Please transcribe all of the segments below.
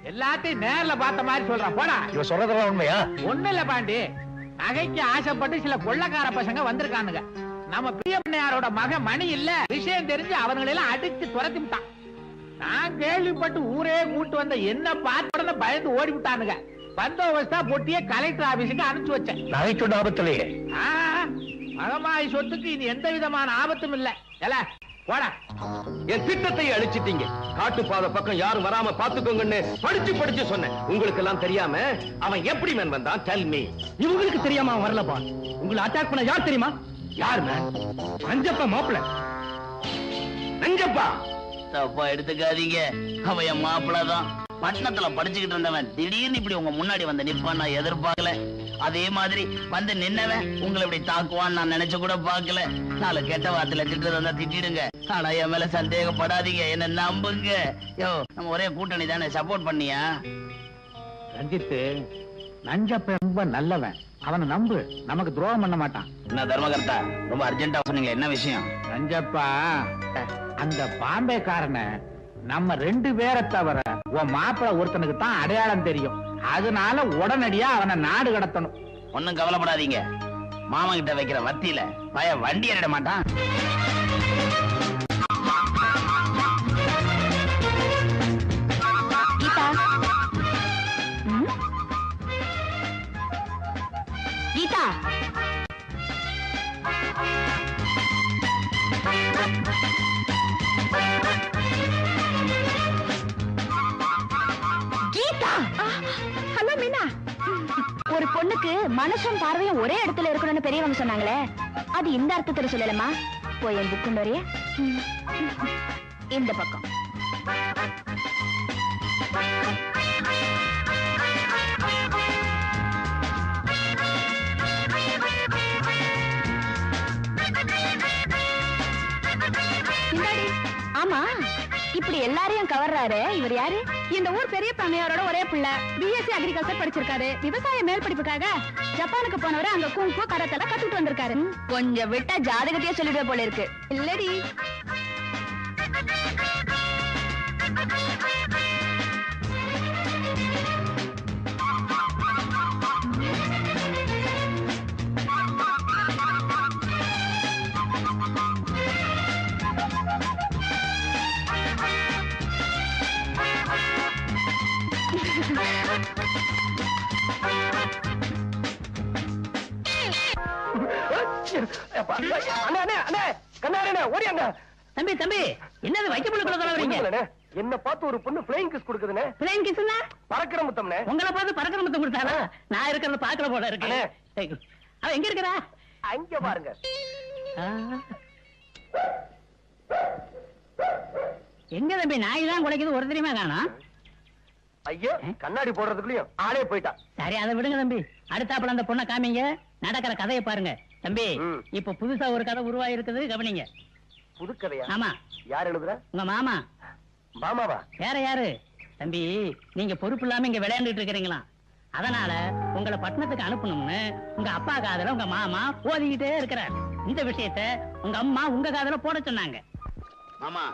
எல்லாத்தையும் நேர்ல பார்த்த மாதிரி சொல்றான். போடா. இவ சொல்றதெல்லாம் உண்மையா? ஒண்ணு இல்ல பாண்டி, நகைக்கு ஆசைப்பட்டு சில கொள்ளக்கார பசங்க வந்திருக்கானுங்க. நம்ம பிரியமண்ணையாரோட மகன் மணி இல்ல, விஷயம் தெரிஞ்சு அவங்களெல்லாம் அடிச்சு துரத்தி விட்டான். நான் கேள்விப்பட்டு ஊரே கூட்டு வந்த என்ன பார்த்து பயந்து ஓடி விட்டானுங்க. பந்தோபஸ்தா பொட்டியே கலெக்டர் ஆபீஸுக்கு அனுப்பிச்சு வச்சேன். நகைச்சொண்டு ஆபத்திலேயே மகமாய் சொத்துக்கு இனி எந்த விதமான ஆபத்தும் இல்ல. போடா. என் திட்டத்தை அழிச்சிட்டீங்க. காட்டுப்பாதை பக்கம் யாரும் வராம பாத்துக்கோங்கன்னு படிச்சு படிச்சு சொன்னேன். உங்களுக்கு எல்லாம் தெரியாம அவன் எப்படி மேன் வந்தான்? Tell me. இவங்களுக்கு தெரியாம அவன் வரலப்பா. உங்களை அட்டாக் பண்ண யார் தெரியுமா? யார் மேன்? நஞ்சப்பா மாப்பிள்ள. நஞ்சப்பா? தப்பா எடுத்துக்காதீங்க, அவன் என் மாப்பிள்ளதான். பட்டணத்துல படிச்சுக்கிட்டு இருந்தவன் திடீர்னு இப்படி உங்க முன்னாடி வந்து நிப்பான் நான் எதிர்பார்க்கல. அதே மாதிரி வந்து நின்னவன் உங்களை இப்படி தாக்குவான்னு நான் நினைச்சு கூட பாக்கல. நாலு கெட்ட வார்த்தையில திட்டு வந்தா திட்டிடுங்க, ஆனா என் மேல சந்தேகப்படாதீங்க, என்ன நம்புங்க. யோ, நம்ம ஒரே கூட்டணி தானே, சப்போர்ட் பண்ணியா? ரஞ்சித்து, நஞ்சப்ப ரொம்ப நல்லவன், அவனை நம்பு, நமக்கு துரோகம் பண்ண மாட்டான். என்ன தர்மகர்த்தா, ரொம்ப அர்ஜென்டா சொன்னீங்க, என்ன விஷயம்? நஞ்சப்பா, அந்த பாம்பேக்காரனை நம்ம 2 பேரை தவிர உன் மாப்பிள்ள ஒருத்தனுக்கு தான் அடையாளம் தெரியும். அதனால உடனடியா அவனை நாடு கடத்தணும். ஒண்ணும் கவலைப்படாதீங்க, மாமா கிட்ட வைக்கிற வத்தியில பய வண்டி ஏறிட மாட்டான். கீதா, ஹலோ மீனா. ஒரு பொண்ணுக்கு மனசும் பார்வையும் ஒரே இடத்துல இருக்கணும்னு பெரியவங்க சொன்னாங்களே, அது இந்த அர்த்தத்துல சொல்லலமா? போய் என் புக்கு நிறைய இந்த பக்கம். ஆமா, இப்படி எல்லாரையும் கவர்றாரு இவர் யாரு? இந்த ஊர் பெரிய பண்ணையாரோட ஒரே பிள்ளை, பிஎஸ்சி அக்ரிகல்ச்சர் படிச்சிருக்காரு. விவசாய மேல் படிப்புக்காக ஜப்பானுக்கு போனவரு அங்க குங்கு கராத்தெல்லாம் கத்துட்டு வந்திருக்காரு. கொஞ்சம் விட்டா ஜாதகத்தையே சொல்லிடுவே போல இருக்கு இல்லடி? தம்பி தம்பி, என்னது வைக்கப்புள்ள என்ன பார்த்து ஒரு பொண்ணு பிளைங் கிஸ் கொடுக்குதுனே? பிளைன் கிஸ்னா பறக்கிற முத்தம்னே. உங்களை பார்த்து பறக்கிற முத்தம் கொடுத்தாரா? நான் இருக்கிறத பாக்குற போல இருக்கு. அவ எங்க இருக்கிறா? அங்க பாருங்க. எங்க தம்பி நாய் தான் குலைக்குது, ஒரு தெரியுமா காணோம்? ஐயோ, கண்ணாடி போடுறதுக்குள்ளயும் ஆளே போயிட்டா. சரி, அதை விடுங்க தம்பி. அடுத்தாப்புல அந்த பொண்ணை காமிங்க, நடக்கிற கதையை பாருங்க. தம்பி, இப்ப புதுசா ஒரு கதை உருவாகி இருக்குது, கவனிங்க. புது கதையா? ஆமா. யார் எழுதுற? உங்க மாமா. மாமாவா? வேற யாரு? தம்பி, நீங்க பொறுப்பு இல்லாம இங்க விளையாண்டுட்டு இருக்கிறீங்களா? அதனால உங்களை பட்டணத்துக்கு அனுப்பணும்னு உங்க அப்பா காதல உங்க மாமா ஓதிக்கிட்டே இருக்கிறார். இந்த விஷயத்த உங்க அம்மா உங்க காதல போட சொன்னாங்க. மாமா,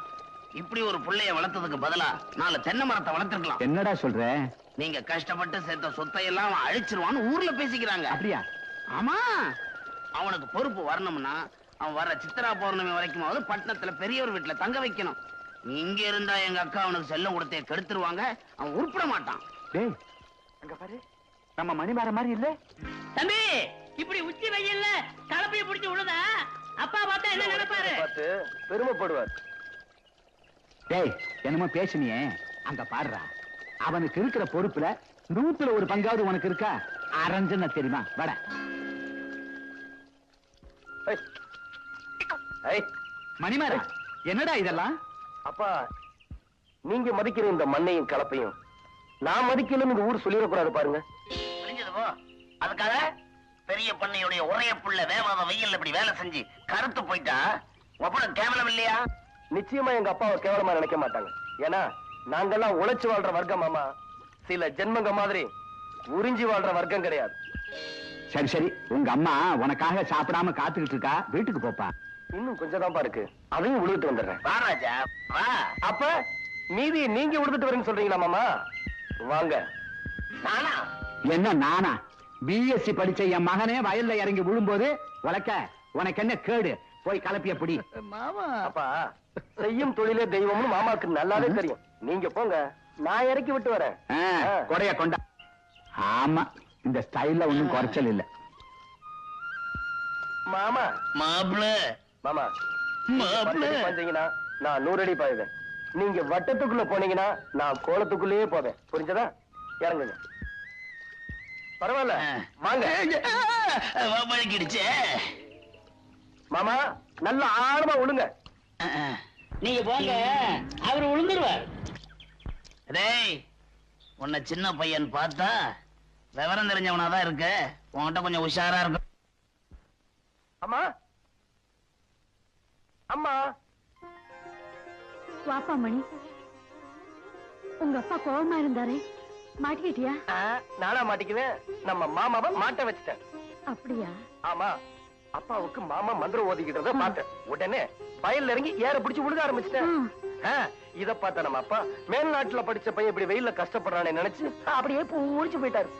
இப்படி ஒரு புள்ளைய வளர்த்ததுக்கு பதிலா 4 தென்னை மரத்தை வளர்த்திருக்கலாம். என்னடா சொல்ற? நீங்க கஷ்டப்பட்டு சேர்த்த சொத்தை எல்லாம் அவன் அழிச்சிருவான்னு ஊர்ல பேசிக்கிறாங்க. அப்படியா? ஆமா, அவனுக்கு பொறுப்பு வரணும்னா அவன் வர்ற சித்திரா பௌர்ணமி வரைக்குமாவது பட்டணத்துல பெரியவர் வீட்டுல தங்க வைக்கணும். இங்க இருந்தா எங்க அக்கா அவனுக்கு செல்லம் கொடுத்தே கெடுத்துருவாங்க, அவன் உருப்பிட மாட்டான். டேய், அங்க பாரு, நம்ம மணிமாற மாதிரி இல்ல? தம்பி, இப்படி உச்சி வெயில்ல கலப்பைய பிடிச்சு விழுதா அப்பா பார்த்தா என்ன நினைப்பாரு? பார்த்து பெருமைப்படுவார். டேய், என்னமோ பேசுனியே, அங்க பாடுறா. அவனுக்கு இருக்கிற பொறுப்புல 100ல 1 பங்காவது உனக்கு இருக்கா? அரஞ்சன தெரியுமா? வட மணிமாரா, என்னடா இதெல்லாம்? அப்பா, நீங்க மதிக்கிற இந்த மண்ணையும் கலப்பையும் நான் மதிக்கணும் இந்த ஊர் சொல்லிடக்கூடாது பாருங்க. புரிஞ்சது போ. அதுக்காக பெரிய பண்ணையுடைய ஒரே புள்ள வேவாத வெயில் இப்படி வேலை செஞ்சு கருத்து போயிட்டா ஒப்பட கேவலம் இல்லையா? நிச்சயமா எங்க அப்பாவை கேவலமா நினைக்க மாட்டாங்க. ஏன்னா நாங்கெல்லாம் உழைச்சு வாழ்ற வர்க்கம். மாமா, சில ஜென்மங்க மாதிரி உறிஞ்சி வாழ்ற வர்க்கம் கிடையாது. சரி சரி, உங்க அம்மா உனக்காக சாப்பிடாம காத்துக்கிட்டு இருக்கா, வீட்டுக்கு போப்பா. இன்னும் கொஞ்சம் தான் இருக்கு, அதையும் உழுதுட்டு வந்துடுறேன். வா ராஜா, வா. அப்ப மீதி நீங்க உழுதுட்டு வரேன்னு சொல்றீங்களா மாமா? வாங்க. நானா? என்ன நானா? பிஎஸ்சி படிச்ச என் மகனே வயல்ல இறங்கி விழும்போது உனக்கு என்ன கேடு? போய் கலப்பிய பிடி. மாமா அப்பா, செய்யும் தொழிலே தெய்வம்னு மாமாக்கு நல்லாவே தெரியும். நீங்க போங்க, நான் இறக்கி விட்டு வரேன். கொடைய கொண்டா. ஆமா, இந்த ஸ்டைல்ல ஒண்ணும் குறைச்சல் இல்ல. மாமா மாப்பிள மாமா மாப்பிள வந்தீங்கன்னா நான் 100 அடி பாயுவேன். நீங்க வட்டத்துக்குள்ள போனீங்கன்னா நான் கோலத்துக்குள்ளேயே போவேன். புரிஞ்சதா? இறங்குங்க. பரவாயில்ல, வாங்க. பழக்கிடுச்சே. மாமா நல்ல ஆழமா விழுங்க. நீங்க போங்க, அவர் விழுந்துருவார். டேய், உன்னை சின்ன பையன் பார்த்தா விவரம் தெரிஞ்சவனாதான் இருக்க. உன்கிட்ட கொஞ்சம் உஷாரா இருக்கும். அம்மா அம்மா. வாப்பா மணி, உங்க அப்பா கோவமா இருந்தாரே, மாட்டிக்கிட்டியா? நானா மாட்டிக்குவேன்? நம்ம மாமாவை மாட்ட வச்சுட்டேன். அப்படியா? ஆமா, அப்பாவுக்கு மாமா மந்திரம் ஓதிக்கிட்டத பார்த்தேன். உடனே வயல்ல இறங்கி ஏற பிடிச்சு விழுக ஆரம்பிச்சிட்டேன். இத பார்த்த நம்ம அப்பா மேல்நாட்டுல படிச்ச பையன் இப்படி வெயில்ல கஷ்டப்படுறானே நினைச்சு அப்படியே பூரிச்சு போயிட்டாரு.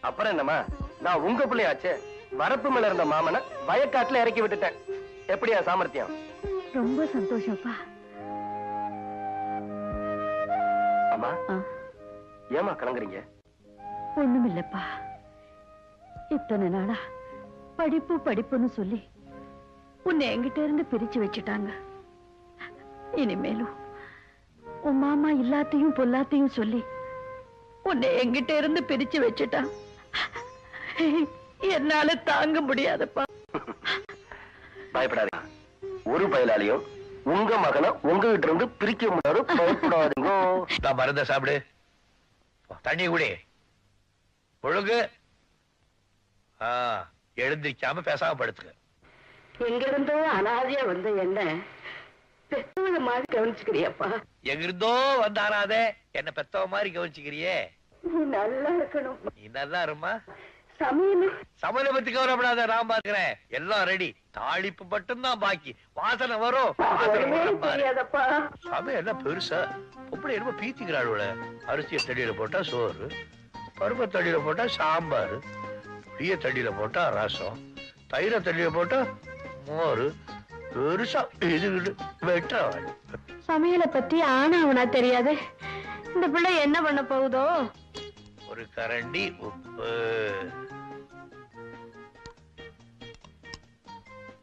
அப்புறம் என்னமா, நான் உங்க பிள்ளையாச்சே, வரப்பு மேல இருந்த மாமனை வயக்காட்டுல இறக்கி விட்டுட்டேன். எப்படியா சாமர்த்தியம்? ரொம்ப சந்தோஷப்பா. அம்மா, ஏமா கலங்குறீங்க? ஒண்ணுமில்லப்பா, இத்தனை நாளா படிப்பு படிப்புன்னு சொல்லி உன்னை என்கிட்ட இருந்து பிரிச்சு வச்சுட்டாங்க. இனிமேலும் உன் மாமா எல்லாத்தையும் பொல்லாத்தையும் சொல்லி உன்னை என்கிட்ட இருந்து பிரிச்சு வச்சுட்டான். என்னால தாங்க முடியாதப்பா. பயப்படாதீங்க, ஒரு பயலாலையும் உங்க மகனை உங்ககிட்ட இருந்து பிரிக்க முடியாது. பயப்படாதீங்க. நான் மருந்த சாப்பிடு, தண்ணி குடி, ஒழுங்கு. எழுந்திருக்காம பேசாம படுத்துக்க. எங்க இருந்தோ அனாதையா வந்த என்ன பெத்தவங்க மாதிரி கவனிச்சுக்கிறியப்பா. எங்கிருந்தோ வந்த அனாதை என்ன பெத்தவ மாதிரி கவனிச்சுக்கிறியே. நீ நல்லா இருக்கணும். நீ நல்லா இருமா. சமையல பத்தி கவலைப்படாத, நான் பாக்குறேன். எல்லாம் ரெடி. தாளிப்பு மட்டும் தான் பாக்கி. வாசனை வரும். சமையல் என்ன பெருசா? எப்படி என்னமோ பீத்திக்கிறாள். அரிசிய தடியில போட்டா சோறு, பருப்பை தடியில போட்டா சாம்பார், புளிய தடியில போட்டா ரசம், தயிர தடியில போட்டா மோரு. பெருசா இது வெட்டுற சமையலை பத்தி ஆனா அவனா தெரியாது. இந்த பிள்ளை என்ன பண்ண போகுதோ? ஒரு கரண்டி உப்பு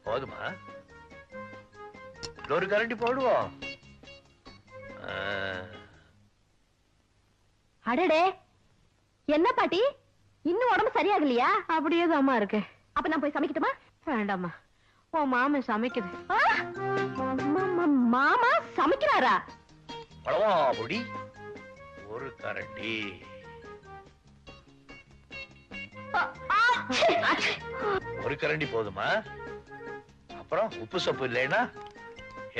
போதுமா? ஒரு கரண்டி போடுவோம். அடடே, என்ன பாட்டி, இன்னும் உடம்பு சரியாகலையா? அப்படியே தாமா இருக்கு. அப்ப நான் போய் சமைக்கட்டுமா? வேண்டாமா, உன் மாமன் சமைக்குது. மாமா சமைக்கிறாரா? பழவா பொடி ஒரு கரண்டி. ஒரு கரண்டி போதுமா? அப்புறம் உப்பு சப்பு இல்லைன்னா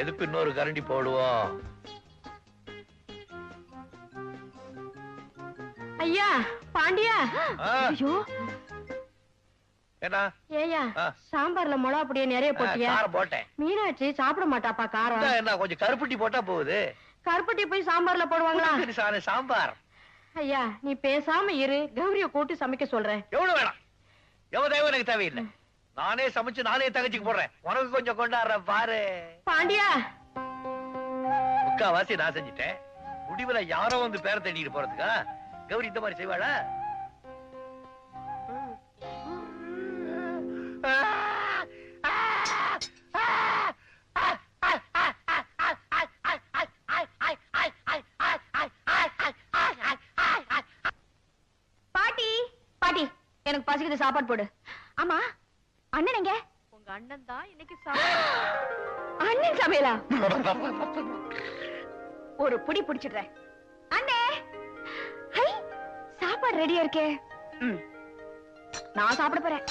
எதுக்கு இன்னொரு கரண்டி போடுவோம்? ஐயா பாண்டியா. ஐயோ, என்ன ஏயா சாம்பார்ல மிளகா பொடிய நிறைய போட்டியா? போட்டேன். மீனாட்சி சாப்பிட மாட்டாப்பா காரம். என்ன கொஞ்சம் கருப்பட்டி போட்டா போகுது. கருப்பட்டி போய் சாம்பார்ல போடுவாங்களா? சாம்பார். ஐயா நீ பேசாம இரு, கௌரிய கூட்டி சமைக்க சொல்றேன். எவ்வளவு வேணாம், எவ்வளவு தேவை எனக்கு தேவையில்லை. நானே சமைச்சு நானே தகச்சிக்கு போடுறேன். உனக்கு கொஞ்சம் கொண்டாடுற பாரு. பாண்டியா, முக்காவாசி நான் செஞ்சுட்டேன். முடிவுல யாரோ வந்து பேர தேடிட்டு போறதுக்கா கௌரி இந்த மாதிரி செய்வாளா? பாட்டி பாட்டி, எனக்கு பசிக்குது, சாப்பாடு போடு. ஆமா அண்ணன் எங்க? உங்க அண்ணன் தான் இன்னைக்கு அண்ணன் சமையலா? ஒரு புடி புடிச்சிடுறேன். அண்ணே, சாப்பாடு ரெடியா இருக்கே. நான் சாப்பிட போறேன்.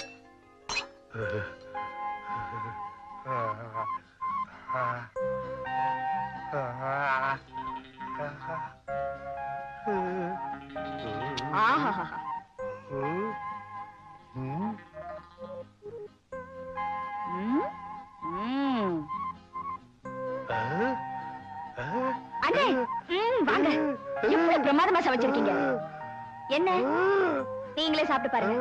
ஆஹா, அண்ணே வாங்க. எப்படி பிரமாதமா என்னமா சமைச்சிருக்கீங்க? என்ன நீங்களே சாப்பிட்டு பாருங்க.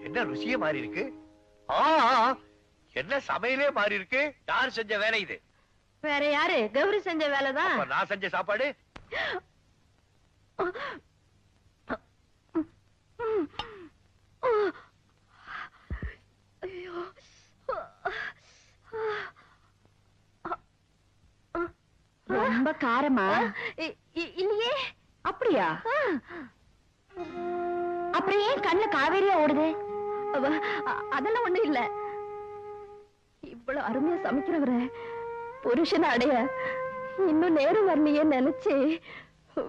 என்ன ருசியே மாறி இருக்கு. என்ன சமையலே மாறி இருக்கு. யார் செஞ்ச வேலை இது? வேற யாரு? கௌரி செஞ்ச வேலைதான். நான் செஞ்ச சாப்பாடு. ரொம்ப காரமா? இல்லையே. அப்படியா? அப்புறம் ஏன் கண்ணு காவேரியா ஓடுது? அதெல்லாம் ஒண்ணும் இல்ல. இவ்வளவு அருமையா சமைக்கிறவர புருஷனை அடைய இன்னும் நேரம் வரலையே நினைச்சு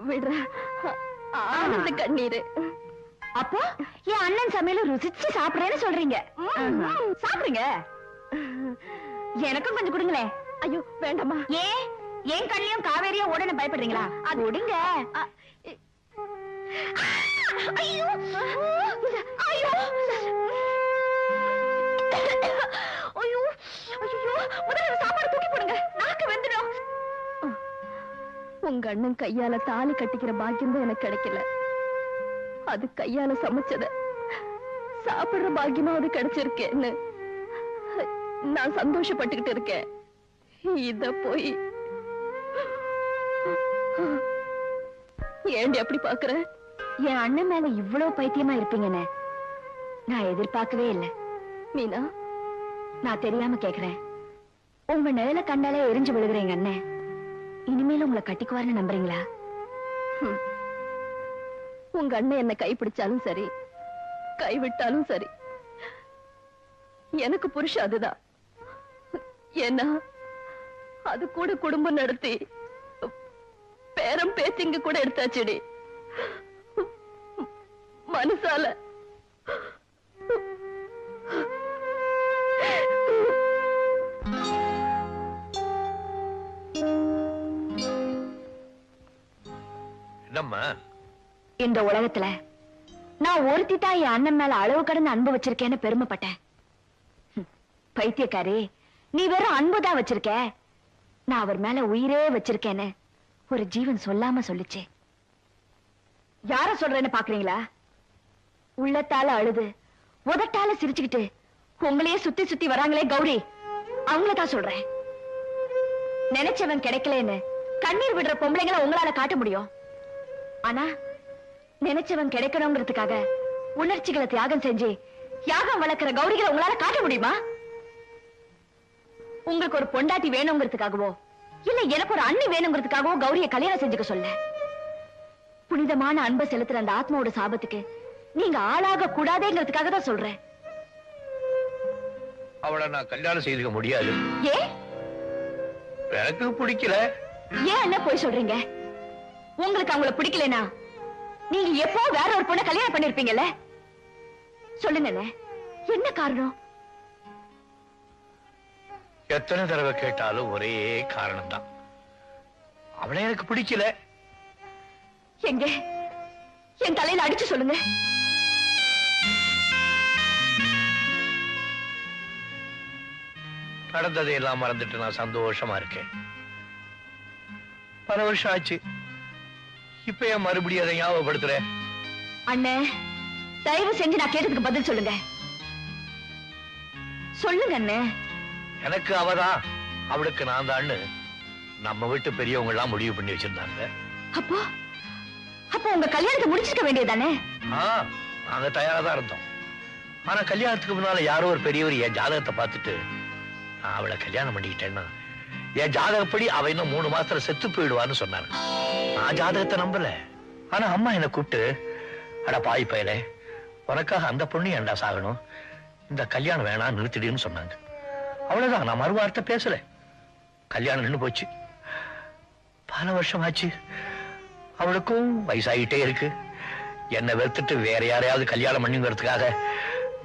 விடுற ஆனந்த கண்ணீரு. அப்போ என் அண்ணன் சமையல ருசிச்சு சாப்பிடுறேன்னு சொல்றீங்க? சாப்பிடுங்க. எனக்கும் கொஞ்சம் கொடுங்களேன். ஐயோ வேண்டாமா. ஏன் கண்ணியும் காவேரியா ஓடன்னு பயப்படுறீங்களா? அது ஒடுங்க. ஐயோ ஐயோ ஐயோ ஐயோ, முதல்ல சாப்பாடு தூக்கி போடுங்க, நாக்கு வெந்துடும். உங்க அண்ணன் கையால தாலி கட்டிக்கிற பாக்கியம் தான் எனக்கு கிடைக்கல. அது கையால சமைச்சத சாப்பிடுற பாக்கியமா அது கிடைச்சிருக்கேன்னு நான் சந்தோஷப்பட்டுக்கிட்டு இருக்கேன். இத போய் ஏண்டி அப்படி பாக்குற? என் அண்ணன் மேல இவ்வளவு பைத்தியமா இருப்பீங்கன்னு நான் எதிர்பார்க்கவே இல்லை. மீனா, நான் தெரியாம கேக்குறேன். உங்க நிழல கண்டாலே எரிஞ்சு விழுகிறேங்க அண்ணன். இனிமேல உங்களை கட்டிக்குவாருன்னு நம்புறீங்களா? உங்க அண்ணன் என்ன கைப்பிடிச்சாலும் சரி, கைவிட்டாலும் சரி, எனக்கு புருஷன் அதுதான். ஏன்னா அது கூட குடும்பம் நடத்தி பேரம் பேச்சிங்க கூட எடுத்தாச்சுடி. மனசால இந்த உலகத்துல நான் ஒருத்தி தான் என் அண்ணன் மேல அளவு கடந்து அன்பு வச்சிருக்கேன்னு பெருமைப்பட்டேன். பைத்தியக்காரி, நீ வெறும் அன்புதான் வச்சிருக்க, நான் அவர் மேல உயிரே வச்சிருக்கேன்னு ஒரு ஜீவன் சொல்லாம சொல்லுச்சு. யார சொல்றேன்னு பாக்குறீங்களா? உள்ளத்தால அழுது உதட்டால சிரிச்சுக்கிட்டு உங்களையே சுத்தி சுத்தி வராங்களே கௌரி, அவங்களதான் சொல்றேன். நினைச்சவன் கிடைக்கலன்னு கண்ணீர் விடுற பொம்பளைங்களை உங்களால காட்ட முடியும். ஆனா நினைச்சவன் கிடைக்கணுங்கிறதுக்காக உணர்ச்சிகளை தியாகம் செஞ்சு யாகம் வளர்க்கிற கௌரிகளை உங்களால காட்ட முடியுமா? உங்களுக்கு ஒரு பொண்டாட்டி வேணுங்கிறதுக்காகவோ இல்ல எனக்கு ஒரு அண்ணி வேணுங்கிறதுக்காகவோ கௌரிய கல்யாணம் செஞ்சுக்க சொல்ல. புனிதமான அன்பை செலுத்துற அந்த ஆத்மாவோட சாபத்துக்கு நீங்க ஆளாக கூடாதேங்கிறதுக்காக தான் சொல்றேன். அவளை நான் கல்யாணம் செய்துக்க முடியாது. ஏன்? எனக்கு பிடிக்கல. ஏன் என்ன போய் சொல்றீங்க? உங்களுக்கு அவங்கள பிடிக்கலனா நீங்க எப்போ வேற ஒரு பொண்ணை கல்யாணம் பண்ணிருப்பீங்கல்ல? சொல்லுங்க, என்ன காரணம்? எத்தனை தடவை கேட்டாலும் ஒரே காரணம் தான். அவளை எனக்கு பிடிக்கல. எங்க என் தலையில அடிச்சு சொல்லுங்க. நடந்ததை எல்லாம் மறந்துட்டு நான் சந்தோஷமா இருக்கேன். பல வருஷம் ஆச்சு. இப்ப ஏன் மறுபடியும் அதை ஞாபகப்படுத்துறேன்? அண்ணே, தயவு செஞ்சு நான் கேட்டதுக்கு பதில் சொல்லுங்க. சொல்லுங்க அண்ணே. எனக்கு அவதான், அவளுக்கு நான் தான்னு நம்ம வீட்டு பெரியவங்க எல்லாம் முடிவு பண்ணி வச்சிருந்தாங்க. அப்போ அப்போ உங்க கல்யாணத்தை முடிச்சிருக்க வேண்டியதானே? நாங்க தயாரா தான் இருந்தோம். ஆனா கல்யாணத்துக்கு முன்னால யாரோ ஒரு பெரியவர் என் ஜாதகத்தை பார்த்துட்டு நான் அவளை கல்யாணம் பண்ணிக்கிட்டேன்னா என் ஜாதகப்படி அவ இன்னும் 3 மாசத்துல செத்து போயிடுவான்னு சொன்னாங்க. நான் ஜாதகத்தை நம்பல. ஆனா அம்மா என்ன கூப்பிட்டு, அட பாய் பயலே, உனக்காக அந்த பொண்ணு ஏன்டா சாகணும், இந்த கல்யாணம் வேணாம் நிறுத்திடுன்னு சொன்னாங்க. அவ்வளவுதான், நான் மறுவார்த்தை பேசல. கல்யாணம் நின்னு போச்சு. பல வருஷம் ஆச்சு. அவளுக்கும் வயசாகிட்டே இருக்கு. என்னை வெறுத்துட்டு வேற யாரையாவது கல்யாணம் பண்ணிங்கிறதுக்காக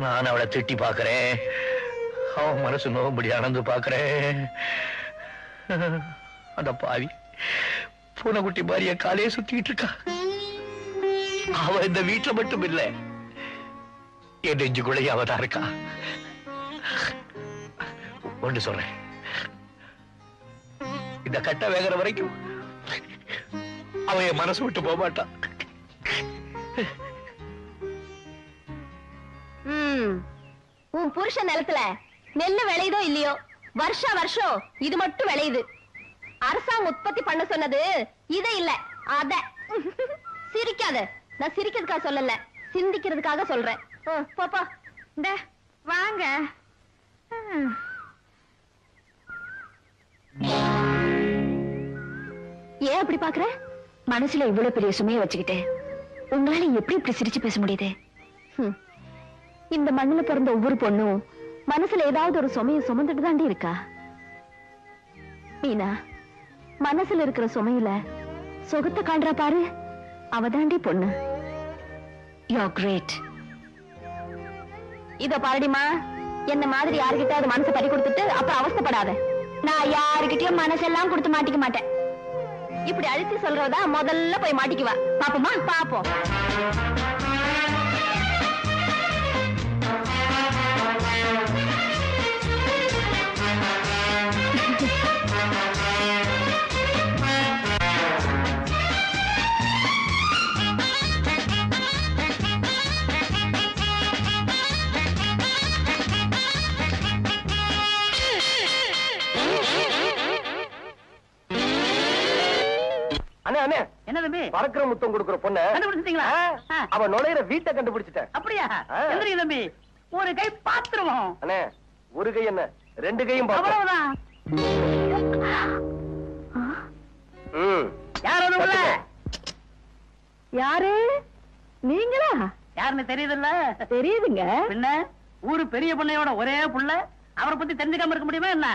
நான் அவளை திட்டி பாக்குறேன். அவன் மனசு நோம்படி அணந்து பாக்குறேன். அந்த பாவி பூனைக்குட்டி மாதிரிய காலையே சுத்திட்டு இருக்கா. அவ இந்த வீட்டுல மட்டும் இல்ல, என் நெஞ்சுக்குள்ளேயே அவதான் இருக்கா. ஒன்று சொல்றேன், இந்த கட்ட வேகிற வரைக்கும் அவ என் மனசு விட்டு போக மாட்டான். உன் புருஷன் நிலத்துல நெல்லு விளையுதோ இல்லையோ வருஷம் இது மட்டும் விளையுது. அரசாங்கம் உற்பத்தி பண்ண சொன்னது இதை இல்ல அத. சிரிக்காத, நான் சிரிக்கிறதுக்காக சொல்லல, சிந்திக்கிறதுக்காக சொல்றேன். போப்பா இந்த வாங்க. ஏன் அப்படி பாக்குற? மனசுல இவ்வளவு பெரிய சுமையை வச்சுக்கிட்டு உங்களால எப்படி இப்படி சிரிச்சு பேச முடியுது? இந்த மண்ணுல பிறந்த ஒவ்வொரு பொண்ணும் மனசுல ஏதாவது ஒரு சுமையை சுமந்துட்டு தாண்டி இருக்கா. மீனா, மனசுல இருக்கிற சுமையில சுகத்தை காண்றா பாரு, அவ தாண்டி பொண்ணு. You're great. இத பாருடிமா, என்ன மாதிரி யாருகிட்ட மனசை பறி கொடுத்துட்டு அப்புறம் அவஸ்தைப்படாத. நான் யாருகிட்டயும் மனசெல்லாம் கொடுத்து மாட்டிக்க மாட்டேன். இப்படி அழுத்தி சொல்றதா முதல்ல போய் மாட்டிக்குவா. பாப்போமா? பாப்போம். என்ன தம்பி பறக்கிற முத்தம் கொடுக்கிற பொண்ணு கண்டுபிடிச்சிட்டீங்களா? அவ நுழையிற வீட்டை கண்டுபிடிச்சிட்டேன். அப்படியா? எந்திரிங்க தம்பி, ஒரு கை பாத்துருவோம். அண்ணே, ஒரு கை என்ன, ரெண்டு கையும் அவ்வளவுதான். யாரு நீங்களா? யாருன்னு தெரியுதுல்ல? தெரியுதுங்க. என்ன ஊரு பெரிய பொண்ணையோட ஒரே புள்ள, அவரை பத்தி தெரிஞ்சுக்காம இருக்க முடியுமா என்ன?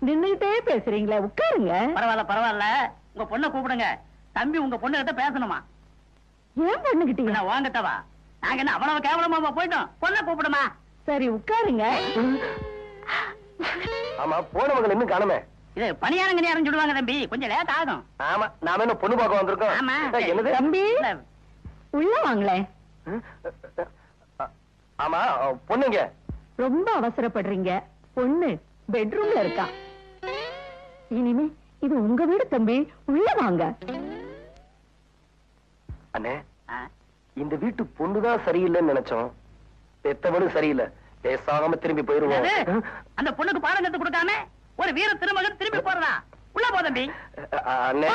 நின்னுகிட்டே பேசுறீங்களா? உட்காருங்க. பரவாயில்ல பரவாயில்ல, உங்க பொண்ணை கூப்பிடுங்க. தம்பி உங்க பொண்ணு கிட்ட பேசணுமா? ஏன் பொண்ணுகிட்டீங்க? வாங்கட்டவா, நாங்க என்ன அவ்வளவு கேவலமா போயிட்டோம்? பொண்ணை கூப்பிடுமா? சரி உட்காருங்க. ஆமா, போனவங்க இன்னும் காணுமே. இது பணியாரங்க நேரம் சொல்லுவாங்க தம்பி, கொஞ்சம் லேட் ஆகும். ஆமா, நாம என்ன பொண்ணு பார்க்க வந்திருக்கோம். ஆமா. என்னது தம்பி, உள்ள வாங்களே. ஆமா, பொண்ணுங்க. ரொம்ப அவசரப்படுறீங்க. பொண்ணு பெட்ரூம்ல இருக்கா. இனிமே இது உங்க வீடு தம்பி, உள்ள வாங்க. அண்ணே, இந்த வீட்டு பொண்ணுதான் சரியில்லைன்னு நினைச்சோம். பெத்தவனும் சரியில்லை. பேசாம திரும்பி போயிருவோம். அந்த பொண்ணுக்கு பாடம் கத்து கொடுக்காம ஒரு வீர திருமகன் திரும்பி போறதா? உள்ள போ தம்பி. அண்ணே,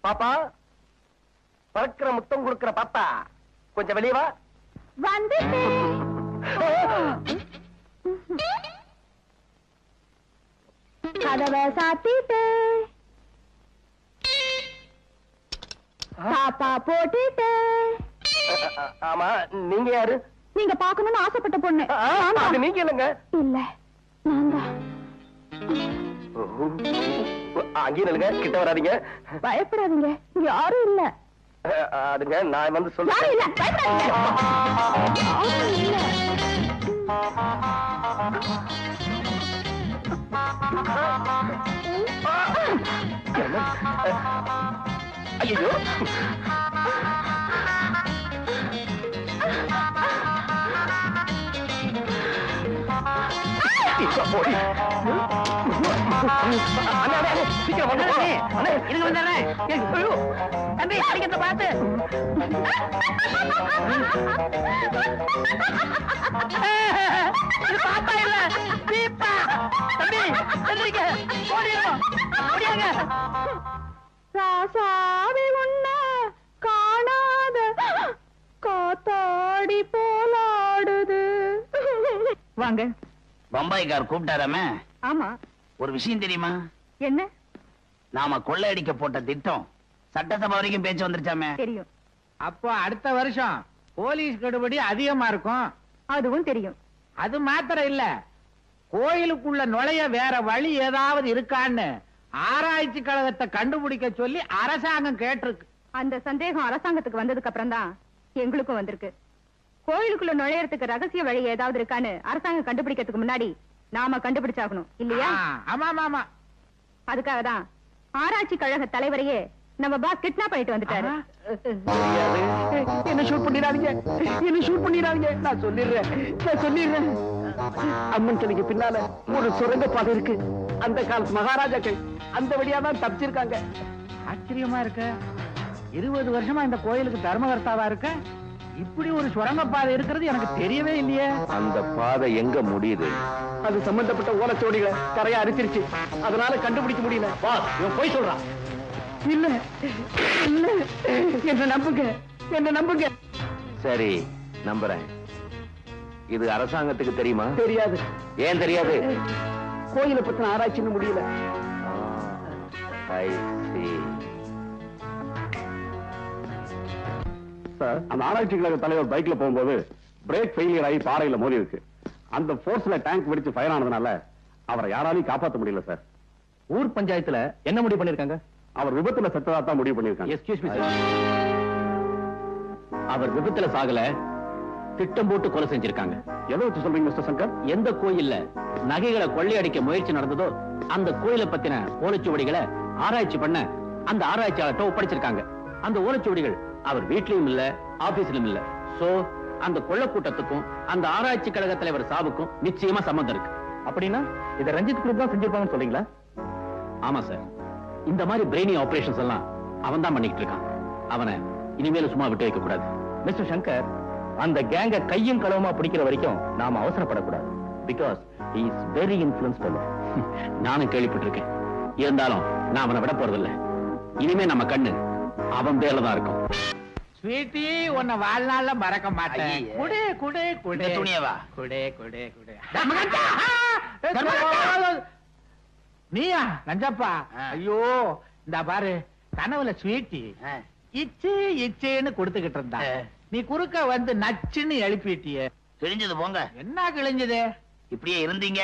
பாப்பா, பறக்கிற முத்தம் கொடுக்கிற பாப்பா, கொஞ்சம் வெளியே வா. வந்து கதவை சாத்திட்டு பாப்பா போட்டுட்டு. ஆமா, நீங்க யாரு? நீங்க பாக்கணும்னு ஆசைப்பட்ட பொண்ணு. அது நீங்க இல்லங்க. இல்ல, நான் தான். அங்கேயும் இல்லங்க, கிட்ட வராதீங்க. பயப்படாதீங்க, இங்க யாரும் இல்ல. அதுங்க நான் வந்து யாரும் சொல்றேன். இல்ல, பயப்படாதீங்க. யாரும் இல்ல. ஐயோ, போடி. சீக்கிரம் வந்து இருங்க வந்துடுறேன். தம்பி அடிக்கிறத பார்த்து. இது பாப்பா இல்ல, தீப்பா. தம்பி எந்திரிக்க, ஓடிடுவோம், ஓடியாங்க. ராசாவி உன்ன காணாத காத்தாடி போலாடுது. வாங்க. பம்பாய்க்கார் கூப்பிட்டாராமே. ஆமா. ஒரு விஷயம் தெரியுமா? என்ன? நாம கொள்ளையடிக்க போட்ட திட்டம் சட்டசபை வரைக்கும் பேச்சு வந்துருச்சாமே. தெரியும். அப்போ அடுத்த வருஷம் போலீஸ் கெடுபடி அதிகமா இருக்கும். அதுவும் தெரியும். அது மாத்திரம் இல்ல, கோயிலுக்குள்ள நுழைய வேற வழி ஏதாவது இருக்கான்னு ஆராய்ச்சி கழகத்தை கண்டுபிடிக்க சொல்லி அரசாங்கம் கேட்டிருக்கு. அந்த சந்தேகம் அரசாங்கத்துக்கு வந்ததுக்கு அப்புறம் தான் எங்களுக்கும் வந்திருக்கு. கோயிலுக்குள்ள நுழையறதுக்கு ரகசிய வழி ஏதாவது இருக்கான்னு அரசாங்கம் கண்டுபிடிக்கிறதுக்கு முன்னாடி நாம கண்டுபிடிச்சாகணும் இல்லையா? ஆமா ஆமா. அதுக்காக தான் ஆராய்ச்சி கழக தலைவரையே நம்ம பாஸ் கிட்னாப் பண்ணிட்டு வந்துட்டாரு. என்ன ஷூட் பண்ணிடாதீங்க, என்ன ஷூட் பண்ணிடாதீங்க. நான் சொல்லிடுறேன். அம்மன் சிலைக்கு பின்னால ஒரு சுரங்க பாதை இருக்கு. அந்த காலத்து மகாராஜாக்கள் அந்த வழியா தான் தப்பிச்சிருக்காங்க. ஆச்சரியமா இருக்க. 20 வருஷமா இந்த கோயிலுக்கு தர்மகர்த்தாவா இருக்க. இப்படி ஒரு சுரங்கப்பாதை இருக்கிறது எனக்கு தெரியவே இல்லையே. அந்த பாதை எங்க முடியுது? அது சம்பந்தப்பட்ட ஓலைச்சுவடிகளை கரையா அரிச்சிருச்சு. அதனால கண்டுபிடிக்க முடியல. இவன் போய் சொல்றான். இல்ல இல்ல, என்ன நம்புங்க, என்ன நம்புங்க. சரி, நம்புறேன். இது அரசாங்கத்துக்கு தெரியுமா? தெரியாது. ஏன் தெரியாது? கோயிலை பத்தின ஆராய்ச்சின்னு முடியல. சார், அந்த ஆராய்ச்சி கழக தலைவர் பைக்ல போகும்போது பிரேக் ஃபெயிலியர் ஆகி பாறையில மோதி இருக்கு. அந்த போர்ஸ்ல டேங்க் வெடிச்சு ஃபயர் ஆனதுனால அவரை யாராலையும் காப்பாற்ற முடியல சார். ஊர் பஞ்சாயத்துல என்ன முடிவு பண்ணிருக்காங்க? அவர் விபத்துல செத்ததா தான் முடிவு பண்ணிருக்காங்க. எஸ்கியூஸ் மீ சார், அவர் விபத்துல சாகல, திட்டம் போட்டு கொலை செஞ்சிருக்காங்க. எதை வச்சு சொல்றீங்க மிஸ்டர் சங்கர்? எந்த கோயில்ல நகைகளை கொள்ளையடிக்க முயற்சி நடந்ததோ அந்த கோயிலை பத்தின ஓலைச்சுவடிகளை ஆராய்ச்சி பண்ண அந்த ஆராய்ச்சியாளர்கிட்ட ஒப்படைச்சிருக்காங்க. அந்த ஓலைச்சுவடிகள் அவர் வீட்லயும் இல்ல, ஆபீஸ்லயும் இல்ல. சோ அந்த கொள்ளக்கூட்டத்துக்கும் அந்த ஆராய்ச்சி கழக தலைவர் சாவுக்கும் நிச்சயமா சம்பந்தம் இருக்கு. அப்படின்னா இதை ரஞ்சித் குரூப் தான் செஞ்சிருப்பாங்கன்னு சொல்றீங்களா? ஆமா சார், இந்த மாதிரி பிரெயினி ஆபரேஷன்ஸ் எல்லாம் அவன் தான் பண்ணிட்டு இருக்கான். அவனை இனிமேல சும்மா விட்டு வைக்க கூடாது. மிஸ்டர் சங்கர், அந்த கேங்க கையும் களவுமா பிடிக்கிற வரைக்கும் நாம அவசரப்படக்கூடாது. Because he is very influenced fellow. நானும் கேள்விப்பட்டிருக்கேன். இருந்தாலும் நான் அவனை விட போறதில்ல. இனிமே நம்ம கண்ணு அவன் பேர்ல தான் இருக்கும். ஸ்வீட்டி, உன்னை வாழ்நாள்ல மறக்க மாட்டேன். ஐயே. குடு குடு குடு இந்த துணியவா? குடு குடு குடு. நீயா நஞ்சப்பா? ஆ. ஐயோ, இந்த பாரு, கனவுல ஸ்வீட்டி இச்சு இச்சேன்னு கொடுத்துக்கிட்டு இருந்தா. ஆ. நீ குறுக்க வந்து நச்சுன்னு எழுப்பிட்டியே. தெரிஞ்சது போங்க. என்ன கிழிஞ்சது? இப்படியே இருந்தீங்க,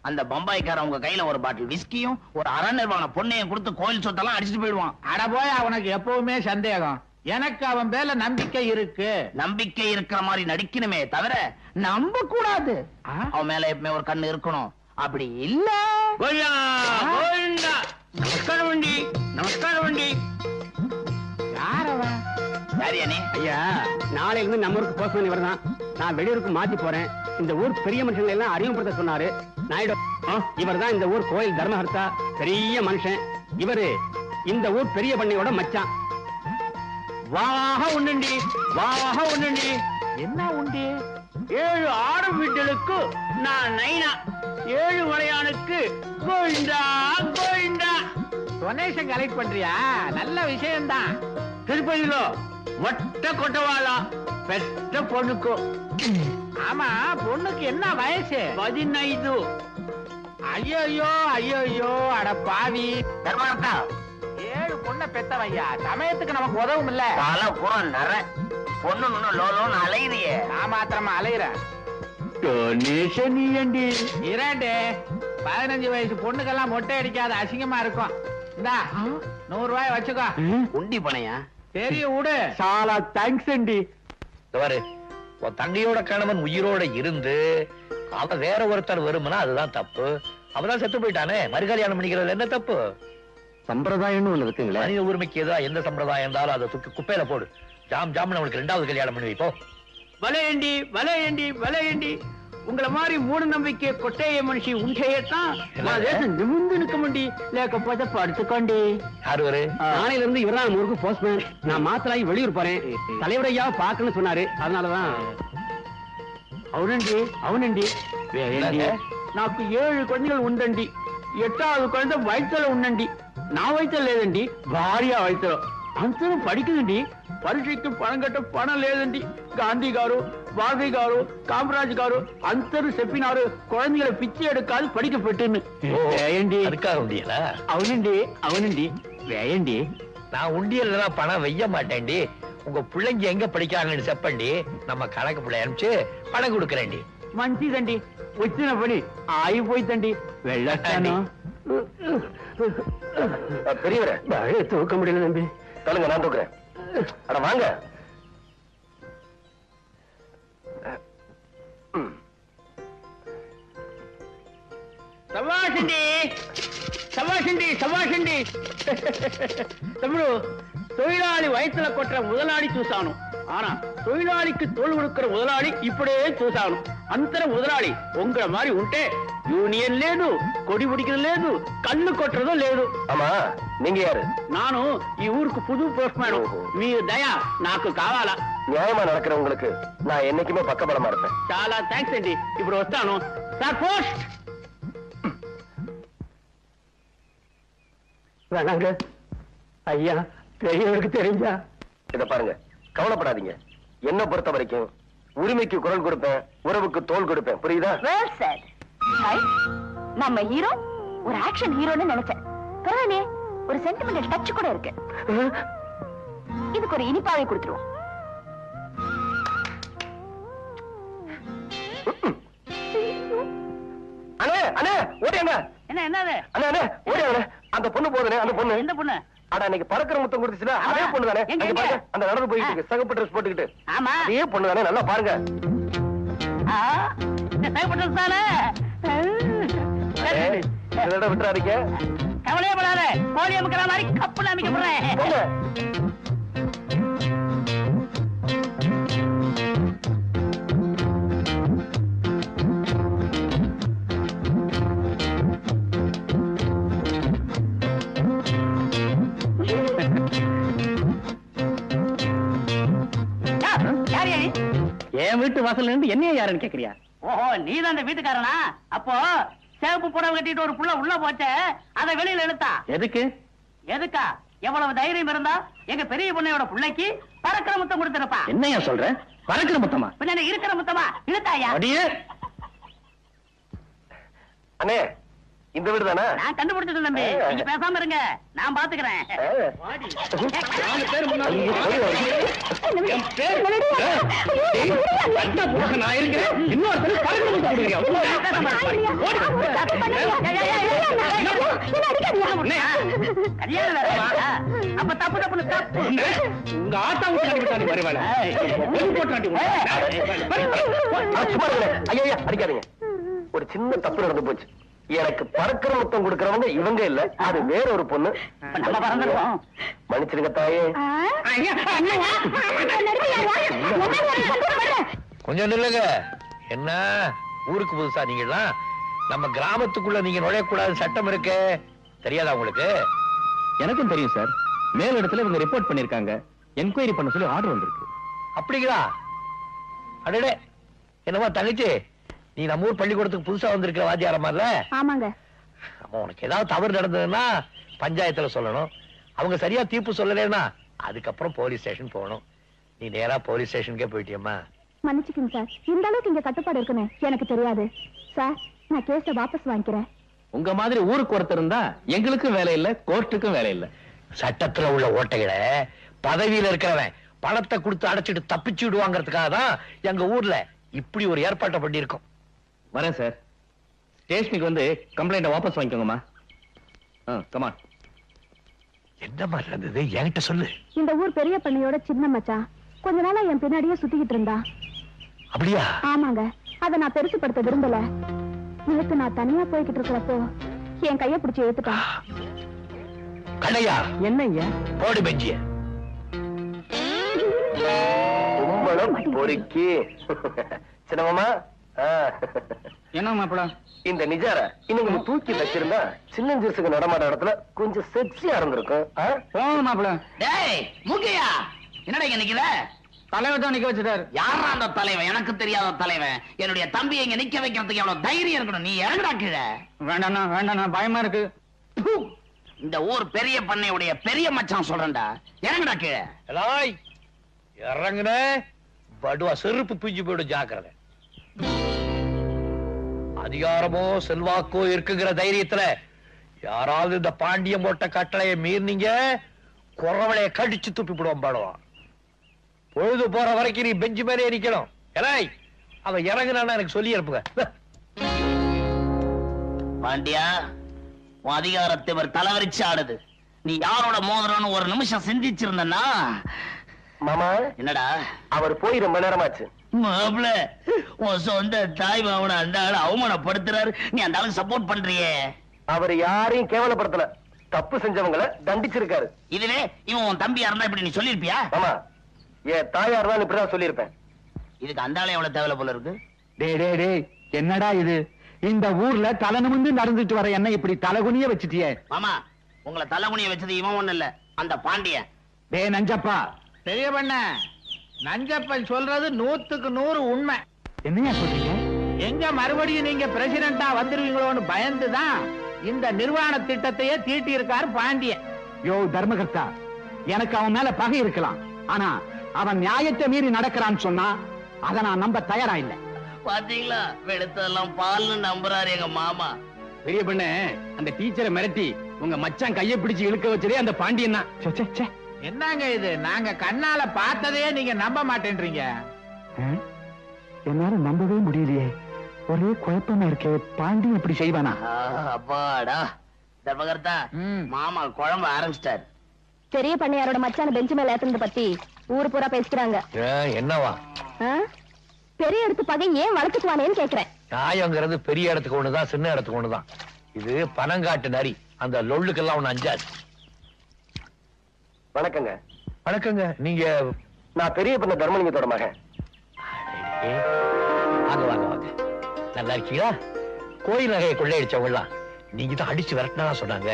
அந்த பம்பாய்க்காரன் உங்க கையில ஒரு பாட்டில் விஸ்கியும் ஒரு அரை நிர்வாண பொண்ணையும் கொடுத்து கோயில் சொத்தெல்லாம் அடிச்சுட்டு போயிடுவான். அட போய், அவனுக்கு எப்பவுமே சந்தேகம். எனக்கு அவன் பேர்ல நம்பிக்கை இருக்கு. நம்பிக்கை இருக்கிற மாதிரி நடிக்கணுமே தவிர நம்ப கூடாது. ஆ? அவன் மேல எப்பவுமே ஒரு கண்ணு இருக்கணும். அப்படி இல்ல நமஸ்காரம் வண்டி, நமஸ்காரம் வண்டி. யார் அவன்? யாரியா நீ? ஐயா, நாளையில இருந்து நம்ம ஊருக்கு போஸ்ட்மேன் இவர் தான். நான் வெளியூருக்கு மாத்தி போறேன். இந்த ஊர் பெரிய மனுஷங்களை எல்லாம் அறிமுகப்படுத்த சொன்னாரு. நாயுடு இவர் தான் இந்த ஊர் கோயில் தர்மஹர்த்தா, பெரிய மனுஷன். இவரு இந்த ஊர் பெரிய பண்ணையோட மச்சான். வாக உண்ணுண்டி, வாக உண்ணுண்டி. என்ன உண்டு? 7 ஆடு வீட்டுக்கு நான் நைனா, 7 மலையானுக்கு கோயிண்டா கோயிண்டா. டொனேஷன் கலெக்ட் பண்றியா? நல்ல விஷயம்தான். திருப்பதியில மொட்டை கொட்டவாளா பெற்ற பொண்ணுக்கு. ஆமா, பொண்ணுக்கு என்ன வயசு? 15. ஐயோ ஐயோ, அட பாவி. தர்மகர்த்தா, 7 பொண்ணை பெத்தவையா, சமயத்துக்கு நமக்கு உதவும் இல்ல. தலை பூரா நர பொண்ணு லோலோன்னு அலையுறியே. நான் மாத்திரமா அலையிறேன். டொனேஷன் ஏண்டி? 2 15 வயசு பொண்ணுக்கெல்லாம் மொட்டை அடிக்காத, அசிங்கமா இருக்கும். இந்தா 100 ரூபாய் வச்சுக்கோ. உண்டி பணையா? தெரியும், விடு. చాలా தேங்க்ஸ் அண்டி. பாரு, உன் தங்கையோட கணவன் உயிரோட இருந்து அவன் வேற ஒருத்தர் வரும்னா அதுதான் தப்பு. அவதான் செத்து போயிட்டானே, மறுகல்யாணம் பண்ணிக்கிறதுல என்ன தப்பு? சம்பிரதாயம்னு ஒண்ணு இருக்குங்களா? மனித உரிமைக்கு ஏதோ எந்த சம்பிரதாயம் இருந்தாலும் அதை தூக்கி குப்பையில போடு. ஜாம் ஜாம் அவனுக்கு 2வது கல்யாணம் பண்ணி வைப்போ. வலையண்டி வலையண்டி வலையண்டி. உங்கள மாதிரி மூட நம்பிக்கை கொட்டைய மனுஷி உண்டையத்தான் நிமிந்து நிற்க முண்டி, లేకపోతే படுத்துக்கோண்டி. யாரு வரு? நாளையில இருந்து இவர்தான் நம்ம ஊருக்கு போஸ்ட்மேன். நான் மாத்தலாகி வெளியூர் போறேன். தலைவரையா பாக்கணும்னு சொன்னாரு, அதனாலதான். అవునండి అవునండి వేయండి. నాకు 7 కొన్నిలు ఉండండి. 8வது కొన్న వైద్యలో ఉండండి. నా వైద్యం లేదండి, భార్య వైద్యం. అందరూ పడికిందండి. పరీక్షకి పణం కట్ట పణం లేదండి. గాంధీ గారు, వాజీ గారు, కామరాజ్ గారు అందరూ చెప్పినారు குழந்தைகளை பிச்சை எடுக்காது படிக்க பெட்டுன்னு. వేయండి. அதுக்காக உண்டியலா? అవునండి అవునండి వేయండి. நான் உண்டியல் பணம் வைய மாட்டேன்டி. உங்க பிள்ளைங்க எங்க படிக்கிறாங்கன்னு செப்பண்டி, நம்ம கணக்கு பிள்ளை அனுப்பிச்சு பணம் கொடுக்கறேன்டி. మంచిదండి, వచ్చిన పని ఆగిపోయిందండి. వెళ్ళొస్తాను. பெரியவரே, தூக்க முடியல தம்பி. சொல்லுங்க, நான் தூக்குறேன். அட வாங்க. సవాసండి సవాసండి సవాసండి. తమ్ముడు, తొలిలాలి వయసులో కొట్టిన మొదలాడి చూశాను. ஆனா தொழிலாளிக்கு தோல் கொடுக்கிற முதலாளி இப்படியே చూసాను అంతర முதலாளி உங்கள மாதிரி ఉంటే యూనియన్ లేదు కొడి పిడికిది లేదు కళ్ళు కొట్టறது లేదు. ஆமா நீங்க யாரு? நானு ఈ ఊருக்கு புது போஸ்ட்மேன். మీ దయ నాకు కావాలా? நியாயமா நடக்கிறவங்களுக்கு நான் என்னைக்குமே பக்கபலமா இருப்பேன். చాలా థ్యాంక్స్ అండి. ఇప్పుడు వస్తాను సార్. పోస్ట్ வேணாங்க ஐயா, பெரியவருக்கு தெரிஞ்சா. இத பாருங்க, கவலைப்படாதீங்க. என்ன பொறுத்த வரைக்கும் உரிமைக்கு குரல் கொடுப்பேன், உறவுக்கு தோல் கொடுப்பேன். புரியுதா? Well said. நம்ம ஹீரோ ஒரு ஆக்ஷன் ஹீரோன்னு நினைச்சேன். பரவாயில்லையே, ஒரு சென்டிமெண்டல் டச் கூட இருக்கு. இதுக்கு ஒரு இனிப்பாவை கொடுத்துருவோம். அண்ணே அண்ணே ஓடியாங்க. என்ன என்னது? அண்ணே அண்ணே ஓடியாங்க. அந்த பொண்ணு போதுனே, அந்த பொண்ணு. எந்த பொண்ணு? அட அன்னைக்கு பறக்கிற முத்தம் கொடுத்துச்சுல, அதே பொண்ணு தானே. எங்க, அங்க எங்க? பாருங்க, அந்த நடந்து போயிட்டு இருக்கு, சிகப்பு ட்ரெஸ் போட்டுக்கிட்டு. ஆமா, அதே பொண்ணு தானே, நல்லா பாருங்க. இந்த சைபர் தானே. ஏய், இந்த தடவை விட்டுறாதீங்க. கவலையே படாத, கோழி அமுக்கிற மாதிரி கப்புன்னு அமைக்க போறேன். போங்க. யார் யாரு? என் வீட்டு வாசல்ல இருந்து என்னைய யாருன்னு கேக்குறியா? ஓஹோ, நீதான் அந்த வீட்டுக்காரனா? அப்போ சேப்பு புடவை கட்டிட்டு ஒரு புள்ள உள்ள போச்ச, அதை வெளியில இழுத்தா எதுக்கு? எதுக்கா? எவ்வளவு தைரியம் இருந்தா எங்க பெரிய பொண்ணையோட பிள்ளைக்கு பறக்கிற முத்தம் கொடுத்திருப்பா. என்னையா சொல்ற? பறக்கிற முத்தமா? பின்ன இருக்கிற முத்தமா இழுத்தாயா? அடியே, அண்ணே, இந்த வீடு தானே? நான் கண்டுபிடிச்சது தம்பி, நீங்க பேசாம இருங்க, நான் பாத்துக்கிறேன். நாலு பேர் முன்னாடி என் பேர் நான் இருக்கிறேன். இன்னொருத்தர் பறக்கிற முத்தம் கல்யாணம் வேற. அப்ப தப்பு தப்புன்னு தப்பு. உங்க ஆத்தா விட்டு வருவாள். சும்மா இருங்களே. ஐயா அடிக்காதீங்க. ஒரு சின்ன தப்பு நடந்து போச்சு. எனக்கு பறக்கிற முத்தம் கொடுக்கறவங்க இவங்க இல்ல, அது வேற ஒரு பொண்ணு. நம்ம பறந்துருவோம். மன்னிச்சிருங்க தாயே. கொஞ்சம் நில்லுங்க. என்ன ஊருக்கு புதுசா நீங்கலாம்? நம்ம கிராமத்துக்குள்ள நீங்க நுழையக்கூடாது சட்டம் இருக்கு, தெரியாதா உங்களுக்கு? எனக்கும் தெரியும் சார். மேல் இடத்துல இவங்க ரிப்போர்ட் பண்ணிருக்காங்க, என்கொயரி பண்ண சொல்லி ஆர்டர் வந்திருக்கு. அப்படிங்களா? அடடே, என்னமா தங்கச்சி, நீ நம்ம ஊர் பள்ளிக்கூடத்துக்கு புதுசா வந்திருக்கிற வாத்தியாரமால? ஆமாங்க. அம்மா, உனக்கு ஏதாவது தவறு நடந்ததுன்னா பஞ்சாயத்துல சொல்லணும். அவங்க சரியா தீர்ப்பு சொல்லலைன்னா அதுக்கப்புறம் போலீஸ் ஸ்டேஷன் போகணும். நீ நேரா போலீஸ் ஸ்டேஷனுக்கே போயிட்டியம்மா. மன்னிச்சுக்கங்க சார், இந்த அளவுக்கு இங்க கட்டுப்பாடு இருக்குன்னு எனக்கு தெரியாது சார். நான் கேஸ வாபஸ் வாங்கிக்கிறேன். உங்க மாதிரி ஊருக்கு ஒருத்தர் இருந்தா எங்களுக்கும் வேலை இல்ல, கோர்ட்டுக்கும் வேலை இல்ல. சட்டத்துல உள்ள ஓட்டைகளை பதவியில இருக்கிறவன் பணத்தை கொடுத்து அடைச்சிட்டு தப்பிச்சு விடுவாங்கிறதுக்காக தான் எங்க ஊர்ல இப்படி ஒரு ஏற்பாட்டை பண்ணியிருக்கோம். வரேன் சார். ஸ்டேஷனுக்கு வந்து கம்ப்ளைண்ட வாபஸ் வாங்கிக்கோங்கம்மா. கமான். என்ன மாதிரி இருந்தது என்கிட்ட சொல்லு. இந்த ஊர் பெரிய பண்ணையோட சின்ன மச்சான் கொஞ்ச நாளா என் பின்னாடியே சுத்திக்கிட்டு இருந்தா. அப்படியா? ஆமாங்க. அத நான் பெருசுப்படுத்த விரும்பல. நேத்து நான் தனியா போய்கிட்டு இருக்கிறப்போ என் கைய பிடிச்சு ஏத்துட்டான். கண்ணையா, என்னய்யா? போடு பெஞ்சிய. கும்பலம் பொறுக்கி. சின்னமாமா, என்ன மாப்பிள? இந்த நிஜார இன்னும் தூக்கி வச்சிருந்தா சின்னஞ்சிறுசுக்கு நடமாட இடத்துல கொஞ்சம் செக்ஸியா இருந்திருக்கும். போங்க மாப்பிள. டேய் மூக்கையா, என்னடா இங்க நிக்கிற? தலைவர் தான் நிக்க வச்சுட்டாரு. யாரா அந்த தலைவன்? எனக்கு தெரியாத தலைவன். என்னுடைய தம்பி இங்க நிக்க வைக்கிறதுக்கு எவ்வளவு தைரியம் இருக்கணும். நீ இறங்குடா கீழே. வேண்டாண்ணா வேண்டாண்ணா, பயமா இருக்கு. ப்பு. இந்த ஊர் பெரிய பண்ணையுடைய பெரிய மச்சான் சொல்றேன்டா, இறங்குடா கீழே. எலாய், இறங்குன படுவா செருப்பு பிஞ்சு போயிடும், ஜாக்கிரதை. அதிகாரமோ செல்வாக்கோ இருக்குங்கிற தைரியத்துல யாராவது இந்த பாண்டியம் போட்ட கட்டளையை மீறினீங்க, குறவளைய கடிச்சு துப்பி விடுவோம். பாடுவான். பொழுது போற வரைக்கும் நீ பெஞ்சு மேலே நிக்கணும். எலாய், அவன் இறங்குனான்னு எனக்கு சொல்லி அனுப்புங்க. பாண்டியா, உன் அதிகாரத்தை ஒரு தலைவரிச்சு ஆடுது. நீ யாரோட மோதிரம்னு ஒரு நிமிஷம் சிந்திச்சிருந்தனா. மாமா, என்னடா? அவர் போய் ரொம்ப நேரமாச்சு. மாப்ள, உன் சொந்த தாய் மாவன அந்த ஆளு அவமானப்படுத்துறாரு, நீ அந்த ஆளுக்கு சப்போர்ட் பண்றியே. அவர் யாரையும் கேவலப்படுத்தல, தப்பு செஞ்சவங்களை தண்டிச்சிருக்காரு. இதுவே இவன் உன் தம்பியா இருந்தா இப்படி நீ சொல்லிருப்பியா? ஆமா, என் தாயார் தான் இப்படிதான் சொல்லியிருப்பேன். இதுக்கு அந்த ஆளே எவ்வளவு தேவையில்ல போல இருக்கு. டேய் என்னடா இது? இந்த ஊர்ல தலை நிமிர்ந்து நடந்துட்டு வர என்ன இப்படி தலைகுனிய வச்சுட்டியே? மாமா, உங்களை தலைகுனிய வச்சது இவன் ஒண்ணு இல்ல, அந்த பாண்டியன். டேய் நஞ்சப்பா, பெரிய பண்ண, நஞ்சப்பன் சொல்றது 100க்கு 100 உண்மை. என்னையா சொல்றீங்க? எங்க மறுபடியும் நீங்க பிரசிடண்டா வந்துருவீங்களோன்னு பயந்துதான் இந்த நிர்வாண திட்டத்தையே தீட்டி இருக்காரு பாண்டியன். யோ தர்மகர்த்தா, எனக்கு அவன் மேல பகை இருக்கலாம், ஆனா அவன் நியாயத்தை மீறி நடக்கிறான்னு சொன்னா அதை நான் நம்ப தயாரா இல்ல. பாத்தீங்களா, வெளுத்தெல்லாம் பால்னு நம்புறாரு எங்க மாமா. பெரிய பண்ண, அந்த டீச்சரை மிரட்டி உங்க மச்சான் கையை பிடிச்சு இழுக்க வச்சதே அந்த பாண்டியன் தான். என்னங்க இது? நாங்க கண்ணால பார்த்ததையே நீங்க நம்ப மாட்டேன்றீங்க. என்னால நம்பவே முடியலையே, ஒரே குழப்பமா இருக்கே. பாண்டியன் இப்படி செய்வானா? அப்பாடா தர்மகர்த்தா, மாமா குழம்பு ஆரம்பிச்சிட்டாரு. பெரிய பண்ணையாரோட மச்சான பெஞ்சு மேல ஏத்துனத பத்தி ஊர் பூரா பேசிக்கிறாங்க. என்னவா? பெரிய இடத்து பகை ஏன் வளர்த்துக்குவானேன்னு கேக்குறேன். நியாயங்கிறது பெரிய இடத்துக்கு ஒண்ணுதான், சின்ன இடத்துக்கு ஒண்ணுதான். இது பனங்காட்டு நரி, அந்த லொள்ளுக்கெல்லாம் ஒண்ணு அஞ்சாது. வணக்கங்க. வணக்கங்க. நீங்க? நான் பெரிய பண்ண தர்மலிங்கத்தோட மகன். வாங்க வாங்க வாங்க. நல்லா இருக்கீங்களா? கோயில் நகையை கொள்ளையடிச்சவங்கலாம் நீங்க தான் அடிச்சு விரட்டினா சொன்னாங்க.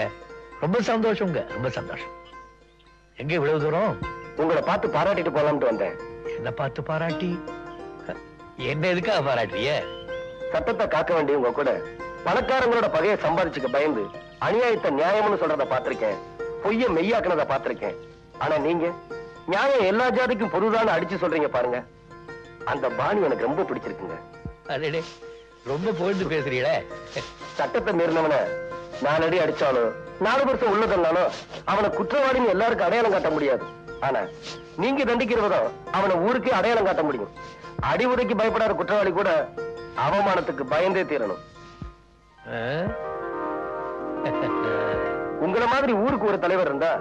ரொம்ப சந்தோஷங்க, ரொம்ப சந்தோஷம். எங்க இவ்வளவு தூரம்? உங்களை பார்த்து பாராட்டிட்டு போலாம்னு வந்தேன். என்ன பார்த்து பாராட்டி? என்ன எதுக்காக பாராட்டிய? சட்டத்தை காக்க வேண்டிய உங்க கூட பணக்காரங்களோட பகையை சம்பாதிச்சுக்க பயந்து அநியாயத்தை நியாயம்னு சொல்றத பாத்திருக்கேன், பொய்ய மெய்யாக்குனத பாத்திருக்கேன். ஆனா நீங்க நியாயம் எல்லா ஜாதிக்கும் பொதுதான அடிச்சு சொல்றீங்க பாருங்க. அந்த பாணி எனக்கு ரொம்ப பிடிச்சிருக்குங்க. அதே ரொம்ப புகழ்ந்து பேசுறீங்களே. சட்டத்தை மீறினவனை 4 அடி அடிச்சாலும் 4 வருஷம் உள்ள தந்தாலும் அவனை குற்றவாளின்னு எல்லாருக்கும் அடையாளம் காட்ட முடியாது. ஆனா நீங்க தண்டிக்கிறவதான் அவனை ஊருக்கே அடையாளம் காட்ட முடியும். அடி உதைக்கு பயப்படாத குற்றவாளி கூட அவமானத்துக்கு பயந்தே தீரணும். உங்கள மாதிரி ஊருக்கு ஒரு தலைவர் இருந்தா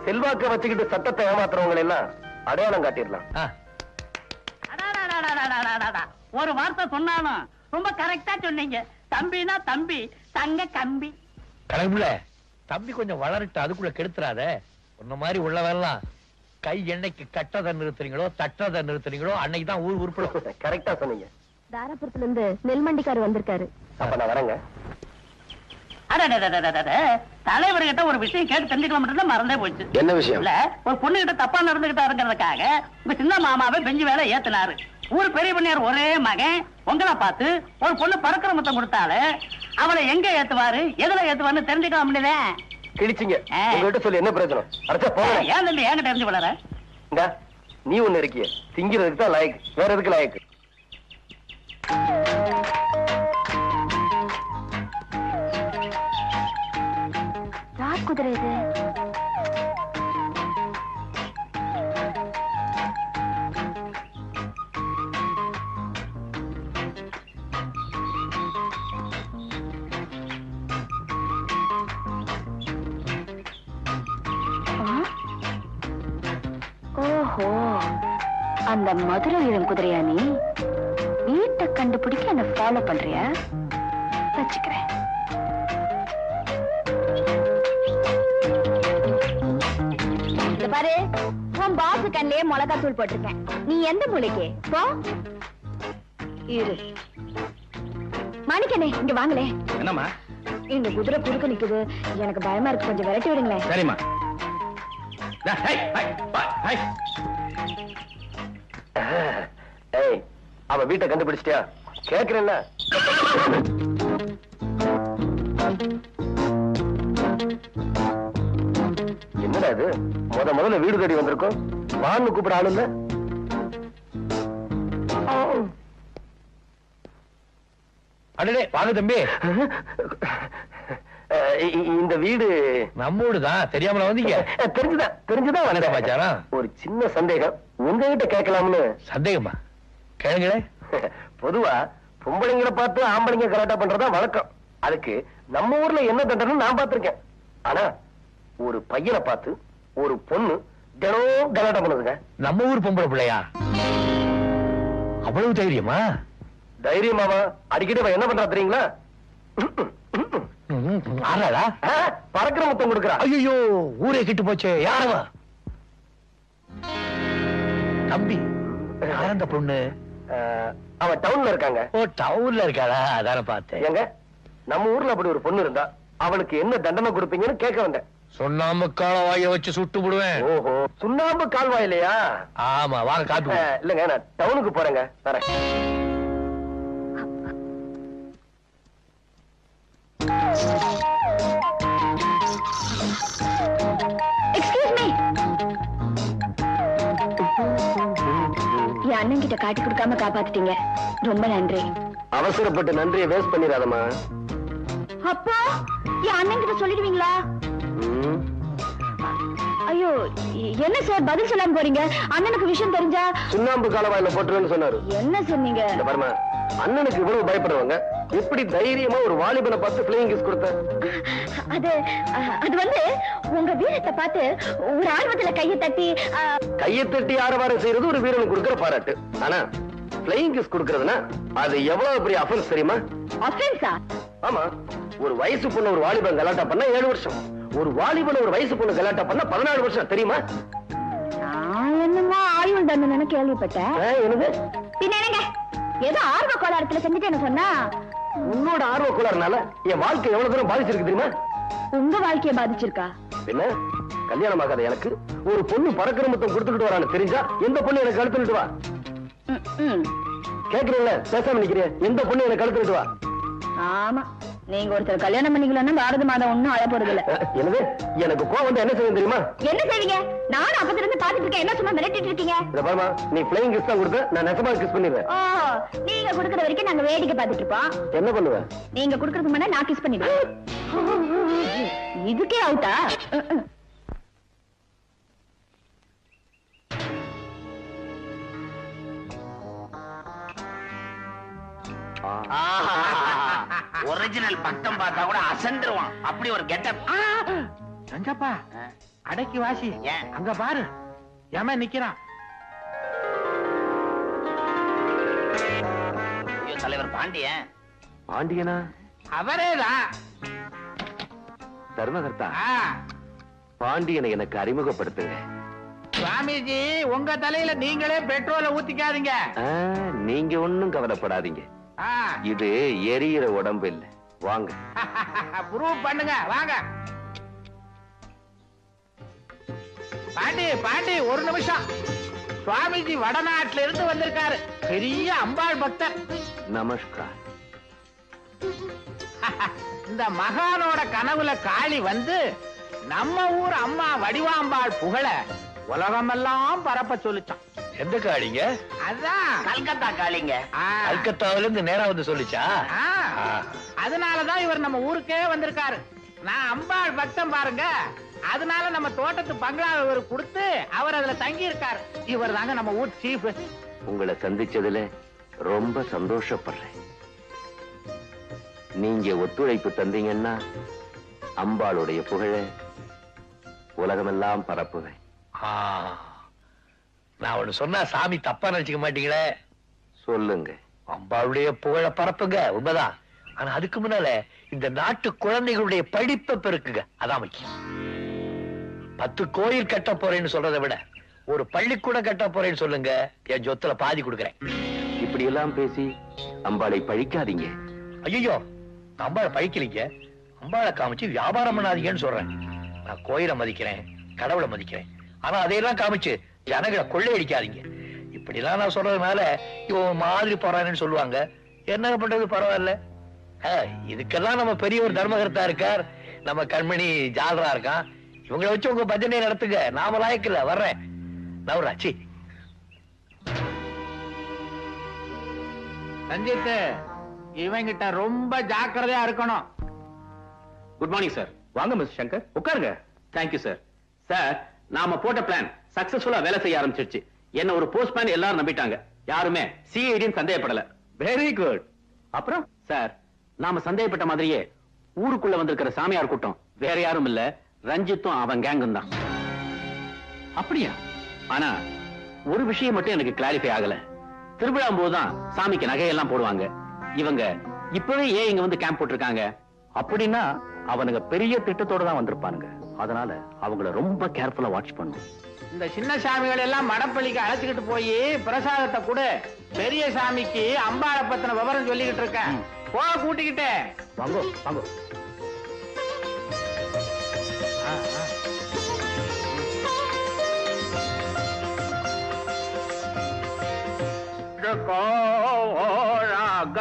செல்வாக்க வச்சுக்கிட்டு சட்டத்தை ஏமாத்துறவங்களை எல்லாம் அடையாளம் காட்டிடலாம். ஒரு வார்த்தை சொன்னாலும் ரொம்ப கரெக்டா சொன்னீங்க. தம்பினா தம்பி, தங்க கம்பி. கடவுள, தம்பி கொஞ்சம் வளரட்டு, அதுக்குள்ள கெடுத்துறாத. உன்ன மாதிரி உள்ளவெல்லாம் கை எண்ணெய்க்கு கட்டதை நிறுத்துறீங்களோ தட்டதை நிறுத்துறீங்களோ அன்னைக்கு தான் ஊர் உருப்படும். கரெக்டா சொன்னீங்க. தாராபுரத்துல இருந்து நெல்மண்டிக்காரு வந்திருக்காரு. அப்ப நான் வரேங்க. தலைவர்கிட்ட ஒரு விஷயம் கேட்டு தெரிஞ்சுக்கலாம் மட்டும் மறந்தே போச்சு. என்ன விஷயம்? இல்ல, ஒரு பொண்ணு கிட்ட தப்பா நடந்துகிட்டாருங்கிறதுக்காக உங்க சின்ன மாமாவை பெஞ்சு வேலை ஏத்தினாரு. ஊர் பெரிய பண்ணையார் ஒரே மகன் உங்களை பார்த்து ஒரு பொண்ணு பறக்கிற முத்தம் கொடுத்தாலே அவளை எங்க ஏத்துவாரு, எதுல ஏத்துவாருன்னு தெரிஞ்சுக்க முடியல. கிழிச்சிங்க. உங்ககிட்ட சொல்லி என்ன பிரயோஜனம்? அடுத்த போங்க. ஏன் தம்பி என்கிட்ட தெரிஞ்சு வளர? நீ ஒண்ணு இருக்கிய, திங்கிறதுக்கு தான் லாயக்கு, வேற எதுக்கு லாயக்கு? யார் குதிரை இது? ஓஹோ, அந்த மதுரை இளம் குதிரையா? நீ வீட்டை கண்டுபிடிக்க என்ன ஃபாலோ பண்றியா? வச்சுக்கிறேன். பாரு, உன் பாசு கண்ணிலே மிளகா தூள் போட்டிருக்கேன். நீ எந்த மூளைக்கு போ. இரு மாணிக்கனே, இங்க வாங்களே. என்னம்மா? இந்த குதிரை குறுக்க நிக்குது, எனக்கு பயமா இருக்கு, கொஞ்சம் விரட்டி விடுங்களேன். சரிம்மா. அவ வீட்டை கண்டுபிடிச்சிட்டியா? கேக்குறேன்ல. என்னடா இது? முதல்ல வீடு தேடி வந்திருக்கோம், வான்னு கூப்பிட ஆளு இல்ல. அடடே வாங்க தம்பி. இந்த வீடு நம்ம வீடுதான். தெரியாமல வந்தீங்க? தெரிஞ்சுதான் வந்தேன். ஒரு சின்ன சந்தேகம், உங்ககிட்ட கேட்கலாம்னு. சந்தேகமா? கேளுங்களே. பொதுவா பொம்பளைங்களை பார்த்து ஆம்பளைங்க கலாட்டா பண்றதா வழக்கம். அதுக்கு நம்ம ஊர்ல என்ன தண்டனை நான் பார்த்திருக்கேன். ஆனா ஒரு பையனை பார்த்து ஒரு பொண்ணு தினம் கலாட்டா பண்ணுதுங்க. நம்ம ஊர் பொம்பளை பிள்ளையா? அவ்வளவு தைரியமா? தைரியமாவா? அடிக்கடி என்ன பண்றா தெரியுங்களா? பறக்கிற முத்தம் கொடுக்கறா. ஐயோ, ஊரே கிட்டு போச்சு. யாரவா? தம்பி யார் அந்த பொண்ணு? அவ டவுன்ல இருக்காங்க. ஓ, டவுன்ல இருக்காளா? அதான பார்த்தேன். எங்க நம்ம ஊர்ல அப்படி ஒரு பொண்ணு இருந்தா அவளுக்கு என்ன தண்டனை கொடுப்பீங்கன்னு கேட்க வந்தேன். சொன்னாம காலவாய வச்சு சுட்டு விடுவேன். ஓஹோ, சுண்ணாம்பு கால்வாயிலையா? ஆமா, வாங்க காப்பி. இல்லங்க, நான் டவுனுக்கு போறேங்க, வரேன். Excuse me. என் அண்ணன் கிட்ட காட்டி கொடுக்காம காப்பாத்திட்டீங்க, ரொம்ப நன்றி. அவசரப்பட்டு நன்றியை வேஸ்ட் பண்ணிடாதம்மா. அப்பா, என் அண்ணன் கிட்ட சொல்லிடுவீங்களா? ஐயோ, என்ன சார் பதில் சொல்லாம போறீங்க? அண்ணனுக்கு விஷயம் தெரிஞ்சா சுண்ணாம்பு காலவாயில போட்டுருன்னு சொன்னாரு. என்ன சொன்னீங்க? இந்த பாருமா, அண்ணனுக்கு இவ்வளவு பயப்படுறவங்க எப்படி தைரியமா ஒரு வாலிபனை பார்த்து பிளேயிங் கிஸ் கொடுத்த? அது வந்து உங்க வீரத்தை பார்த்து ஒரு ஆர்வத்துல கையை தட்டி ஆரவாரம் செய்யறது ஒரு வீரனுக்கு கொடுக்கிற பாராட்டு. ஆனா பிளேயிங் கிஸ் கொடுக்கறதுனா அது எவ்வளவு பெரிய அஃபென்ஸ் தெரியுமா? அஃபென்ஸா? ஆமா, ஒரு வயசு பொண்ணு ஒரு வாலிபன் கலாட்டா பண்ணா 7 வருஷம், ஒரு வாலிபன் ஒரு வயசு பொண்ணு கலாட்டா பண்ணா 14 வருஷம், தெரியுமா? என்னமோ ஆயுள் தண்டனை கேள்விப்பட்டேன். என்னது? பின்ன என்னங்க, ஏதோ ஆர்வ கோளாறுல செஞ்சுட்டேன்னு சொன்னா? உன்னோட ஆர்வ கோளாறுனால என் வாழ்க்கை எவ்வளவு தூரம் பாதிச்சிருக்கு தெரியுமா? உங்க வாழ்க்கைய பாதிச்சிருக்கா? என்ன, கல்யாணம் ஆகாத எனக்கு ஒரு பொண்ணு பறக்கிற மொத்தம் கொடுத்துக்கிட்டு வரான்னு தெரிஞ்சா எந்த பொண்ணு எனக்கு கழுத்துட்டு வா? கேக்குறீங்களா? பேசாம நிக்கிறேன். எந்த பொண்ணு எனக்கு கழுத்துட்டு வா? ஆமா, நீங்க ஒருத்தர் கல்யாணம் பண்ணிக்கலன்னா பாரத மாதம் ஒண்ணும் அழ போறது இல்ல. என்னது? எனக்கு கோவம் வந்து என்ன செய்யும் தெரியுமா? என்ன செய்வீங்க? நானும் அப்பத்துல இருந்து பாத்துட்டு இருக்கேன், என்ன சும்மா மிரட்டிட்டு இருக்கீங்க? இத பாருமா, நீ பிளேயிங் கிஸ் தான் கொடுத்த, நான் நெசமா கிஸ் பண்ணிடுவேன். ஓ, நீங்க குடுக்கற வரைக்கும் நாங்க வேடிக்கை பாத்துட்டு இருப்போம். என்ன பண்ணுவேன்? நீங்க குடுக்கறதுக்கு முன்னாடி நான் கிஸ் பண்ணிடுவேன். இதுக்கே அவுட்டா? ஒரிஜினல் பக்கம் பார்த்தா கூட அசந்துருவான், அப்படி ஒரு கெட்டப். சஞ்சப்பா, அடக்கி வாசி. அங்க பாரு, ஏமா நிக்கிறான். தலைவர் பாண்டியன். பாண்டியனா? அவரேதான். தர்மகர்த்தா, பாண்டியனை எனக்கு அறிமுகப்படுத்துங்க. சுவாமிஜி, உங்க தலையில நீங்களே பெட்ரோலை ஊத்திக்காதீங்க. நீங்க ஒண்ணும் கவலைப்படாதீங்க, இது எரியிற உடம்பு இல்ல. வாங்க ப்ரூவ் பண்ணுங்க, வாங்க. பாண்டி பாண்டி, ஒரு நிமிஷம். சுவாமிஜி வடநாட்டுல இருந்து வந்திருக்காரு, பெரிய அம்பாள் பக்தர். நமஸ்கார். இந்த மகானோட கனவுல காளி வந்து நம்ம ஊர் அம்மா வடிவாம்பாள் புகழ உலகமெல்லாம் பரப்ப சொல்லிச்சான். எந்த காளிங்க? அதான் கல்கத்தா காளிங்க. கல்கத்தாவில இருந்து நேரா வந்து சொல்லிச்சா? அதனாலதான் இவர் நம்ம ஊருக்கே வந்திருக்காரு. நான் அம்பாள் பக்தம் பாருங்க, அதனால நம்ம தோட்டத்து பங்களாவை இவர் கொடுத்து அவர் அதுல தங்கி இருக்காரு. இவர் தாங்க நம்ம ஊர் சீஃப். உங்களை சந்திச்சதுல ரொம்ப சந்தோஷப்படுறேன். நீங்க ஒத்துழைப்பு தந்தீங்கன்னா அம்பாளுடைய புகழ உலகமெல்லாம் பரப்புவேன். நான் ஒண்ணு சொன்னா சாமி தப்பா நினைச்சுக்க மாட்டீங்களே? சொல்லுங்க. அம்பாளுடைய புகழ பரப்புங்க, உண்மைதான். ஆனா அதுக்கு முன்னால இந்த நாட்டு குழந்தைகளுடைய படிப்பை பெருக்குங்க, அதான் முக்கியம். 10 கோயில் கட்ட போறேன்னு சொல்றதை விட ஒரு பள்ளிக்கூடம் கட்ட போறேன்னு சொல்லுங்க, என் சொத்துல பாதி கொடுக்குறேன். இப்படி எல்லாம் பேசி அம்பாளை பழிக்காதீங்க. ஐயோ, அம்பாளை பழிக்கலீங்க, அம்பாளை காமிச்சு வியாபாரம் பண்ணாதீங்கன்னு சொல்றேன். நான் கோயிலை மதிக்கிறேன், கடவுளை மதிக்கிறேன், ஆனா அதையெல்லாம் காமிச்சு ஜனங்களை கொள்ளையடிக்காதீங்க. இப்படி எல்லாம் நான் சொல்றதுனால இவன் மாதிரி போறான்னு சொல்லுவாங்க. என்ன பண்றது, பரவாயில்ல. இதுக்கெல்லாம் நம்ம பெரிய ஒரு தர்மகர்த்தா இருக்கார், நம்ம கண்மணி ஜாலரா இருக்கான். இவங்களை வச்சு உங்க பஜனை நடத்துங்க, நாம லாயக்கில்ல. வர்றேன் நவராச்சி. ரஞ்சித், இவங்கிட்ட ரொம்ப ஜாக்கிரதையா இருக்கணும். Good morning sir. வாங்க மிஸ்டர் சங்கர், உட்காருங்க. Thank you sir. சார், நாம போட்ட பிளான் சக்சஸ்ஃபுல்லா வேலை செய்ய ஆரம்பிச்சிருச்சு. என்ன ஒரு போஸ்ட்மேன் எல்லாரும் நம்பிட்டாங்க, யாருமே சிஐடின்னு சந்தேகப்படல. Very good. அப்புறம் சார், நாம சந்தேகப்பட்ட மாதிரியே ஊருக்குள்ள வந்திருக்கிற சாமியார் கூட்டம் வேற யாரும் இல்ல, ரஞ்சித்தும் அவன் கேங்கும் தான். அப்படியா? ஆனா ஒரு விஷயம் மட்டும் எனக்கு கிளாரிஃபை ஆகல. திருவிழா போதுதான் சாமிக்கு நகையெல்லாம் போடுவாங்க. இவங்க இப்பவே ஏன் இங்க வந்து கேம்ப் போட்டிருக்காங்க? அப்படின்னா அவனுங்க பெரிய திட்டத்தோட தான் வந்திருப்பானுங்க. அதனால அவங்கள ரொம்ப கேர்ஃபுல்லா வாட்ச் பண்ணும். இந்த சின்ன சாமிகள் எல்லாம் மடப்பள்ளிக்கு அழைச்சுக்கிட்டு போய் பிரசாதத்தை கொடு. பெரிய சாமிக்கு அம்பாளை பத்தின விவரம் சொல்லிக்கிட்டு இருக்கேன். போ கூட்டிக்கிட்டே வாங்கோ வாங்கோ.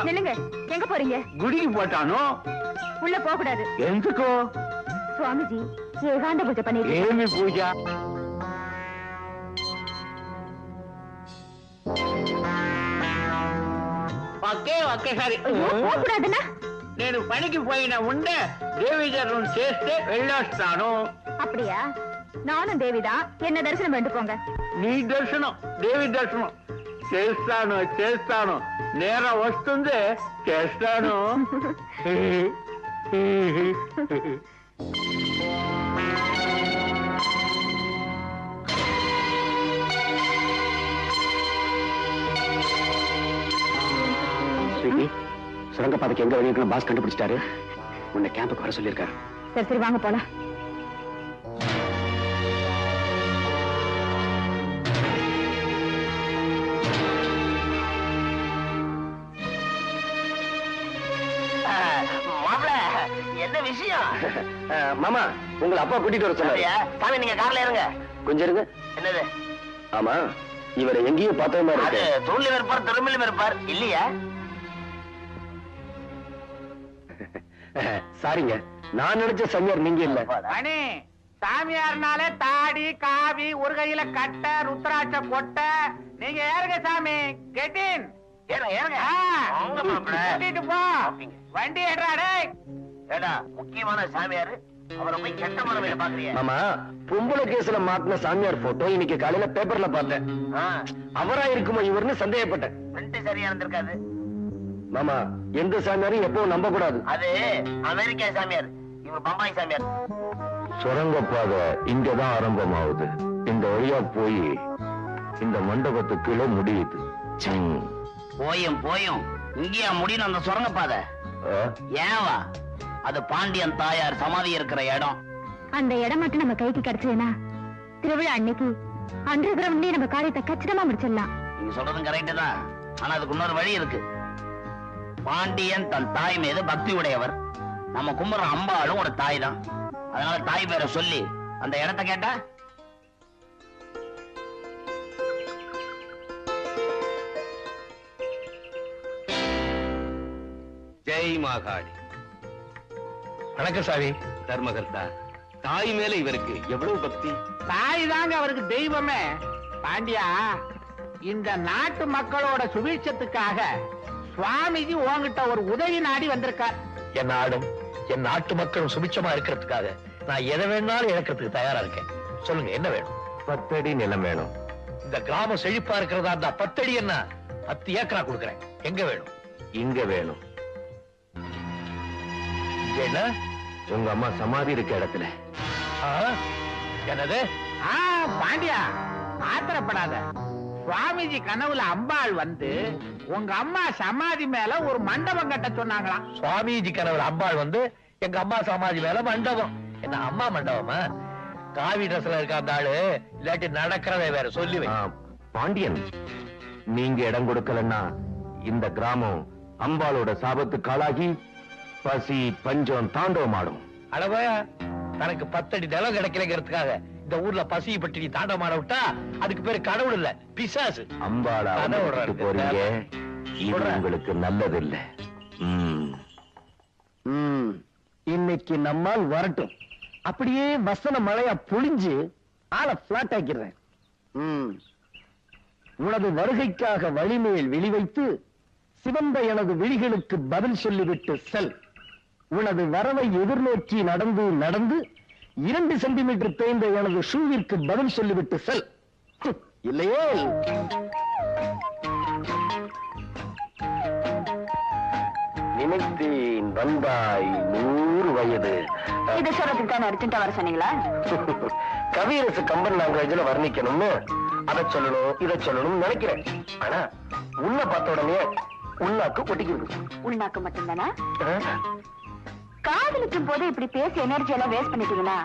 நில்லுங்க, எங்க போறீங்க? குடிக்கு போட்டானோ? உள்ள போக கூடாது. எதுக்கோ? சுவாமிஜி ஏகாந்த பூஜை பண்ணிட்டு ஏமி பூஜா? ఓకే ఓకే సరే. போக கூடாதுன்னா నేను పనికి పోయిన ఉండే దేవి దర్శనం చేస్తే వెళ్ళొస్తాను. அப்படியா? நானும் தேவிதான், என்ன தரிசனம் பண்ணிட்டு போங்க. నీ దర్శనం దేవి దర్శనం చేస్తాను చేస్తాను. నేరం వస్తుంది చేస్తాను. ஸ்வீட்டி, சுரங்கப்பாதைக்கு எங்க வழி இருக்குன்னு பாஸ் கண்டுபிடிச்சிட்டாரு. உன்னை கேம்புக்கு வர சொல்லியிருக்காரு. சரி சரி வாங்க போலாம். என்ன விஷயம்? மாமா, உங்களை அப்பா கூட்டிட்டு வர சொன்னாரு. சாமி, நீங்க கார்ல இருங்க. கொஞ்சம் இருங்க. என்னது? ஆமா, இவரை எங்கேயோ பார்த்த மாதிரி இருக்கு. தூண்ல இருப்பார், திரும்பிலும் இருப்பார் இல்லையா? சாரிங்க, நான் நினைச்ச சாமியார் நீங்க இல்ல. அண்ணே, சாமியார்னாலே தாடி காவி, ஒரு கையில கட்ட, ருத்ராட்ச கொட்ட. நீங்க ஏறுங்க சாமி. கெட்டின் கூட்டிட்டு போ. வண்டி ஏறாடே. ஏடா, முக்கியமான சாமியாரு அவரை போய் கெட்ட மரமையில பாக்குறீங்க. மாமா, பொம்பளை கேஸ்ல மாட்டின சாமியார் போட்டோ இன்னைக்கு காலையில பேப்பர்ல பார்த்தேன். அவரா இருக்குமோ இவர்னு சந்தேகப்பட்டேன். பிரிண்ட் சரியா இருந்திருக்காது. மாமா, எந்த சாமியாரும் எப்பவும் நம்ப கூடாது. அது அமெரிக்கா சாமியார், இவர் பம்பாய் சாமியார். சுரங்கப்பாதை இங்கதான் ஆரம்பமாகுது. இந்த வழியா போய் இந்த மண்டபத்துக்குள்ள முடியுது. போயும் போயும் இங்கேயா முடியும் அந்த சுரங்கப்பாதை? ஏவா, அது பாண்டியன் தாயார் சமாதி இருக்கிற இடம். அந்த இடம் மட்டும் நம்ம கைக்கு கிடைச்சதுன்னா திருவிழா அன்னைக்கு அன்று கிரவுண்ட்லயே நம்ம காரியத்தை கச்சிதமா முடிச்சிடலாம். நீங்க சொல்றதும் கரெக்ட் தான். ஆனா அதுக்கு இன்னொரு வழி இருக்கு. பாண்டியன் தன் தாய் மீது பக்தி உடையவர். நம்ம கும்புற அம்பாளும் ஒரு தாய் தான். அதனால தாய் பேரை சொல்லி அந்த இடத்தை கேட்டா ஜெய் மாகாளி. வணக்கம் சாமி. தர்மகர்த்தா, தாய் மேல இவருக்கு எவ்வளவு பக்தி. தாய் தாங்க அவருக்கு தெய்வமே. பாண்டியா, இந்த நாட்டு மக்களோட சுபீட்சத்துக்காக சுவாமிஜி உன்கிட்ட ஒரு உதவி நாடி வந்திருக்கார். என் நாடும் என் நாட்டு மக்களும் சுபிட்சமா இருக்கிறதுக்காக நான் எதை வேணாலும் இழக்கிறதுக்கு தயாரா இருக்கேன். சொல்லுங்க, என்ன வேணும்? 10 அடி நிலம் வேணும். இந்த கிராமம் செழிப்பா இருக்கிறதா இருந்தா 10 அடி என்ன 10 ஏக்கரா கொடுக்கறேன். எங்க வேணும்? இங்க வேணும். என்ன? உங்க அம்மா சமாதி இருக்க இடத்துல. என்னது? பாண்டியா, ஆத்திரப்படாத. சுவாமிஜி கனவுல அம்பாள் வந்து உங்க அம்மா சமாதி மேல ஒரு மண்டபம் கட்ட சொன்னாங்களாம். சுவாமிஜி கனவுல அம்பாள் வந்து எங்க அம்மா சமாதி மேல மண்டபம்? என்ன அம்மா மண்டபமா? காவி ட்ரெஸ்ல இருக்க அந்த ஆளு இல்லாட்டி நடக்கிறதே வேற. சொல்லி வை. பாண்டியன், நீங்க இடம் கொடுக்கலன்னா இந்த கிராமம் அம்பாளோட சாபத்துக்கு ஆளாகி பசி பஞ்சம் தாண்டவமாடும். அடவா, தனக்கு 10 அடி நிலம் கிடைக்கலங்கிறதுக்காக இந்த ஊர்ல பசி பட்டி தாண்டவமாட விட்டா அதுக்கு பேரு கடவுள் இல்ல, பிசாசு. அம்பாளா போறீங்க, இது உங்களுக்கு நல்லது இல்ல. இன்னைக்கு நம்மால் வரட்டும். அப்படியே வசன மழையா பொழிஞ்சு ஆளை பிளாட் ஆக்கிறேன். உனது வருகைக்காக வழிமேல் விழிவைத்து சிவந்த எனது விழிகளுக்கு பதில் சொல்லிவிட்டு செல். உனது வரவை எதிர்நோக்கி நடந்து நடந்து 2 சென்டிமீட்டர் தேய்ந்த எனது ஷூவிற்கு பதில் சொல்லிவிட்டு செல். இல்லையே நினைத்தேன் வந்தாய் 100 வயது. இதை சொல்றதுக்கு தான் அர்ஜென்ட்டா வர சொன்னீங்களா? கவியரசு கம்பன் லாங்குவேஜ்ல வர்ணிக்கணும்னு அதை சொல்லணும் இதை சொல்லணும்னு நினைக்கிறேன். ஆனா உள்ள பார்த்த உடனே உள்நாக்கு ஒட்டிக்கிருக்கு. உள்நாக்கு மட்டும்தானா? காதலிக்கும் போது இப்படி பேசி எனர்ஜி எல்லாம் வேஸ்ட் பண்ணிட்டீங்கன்னா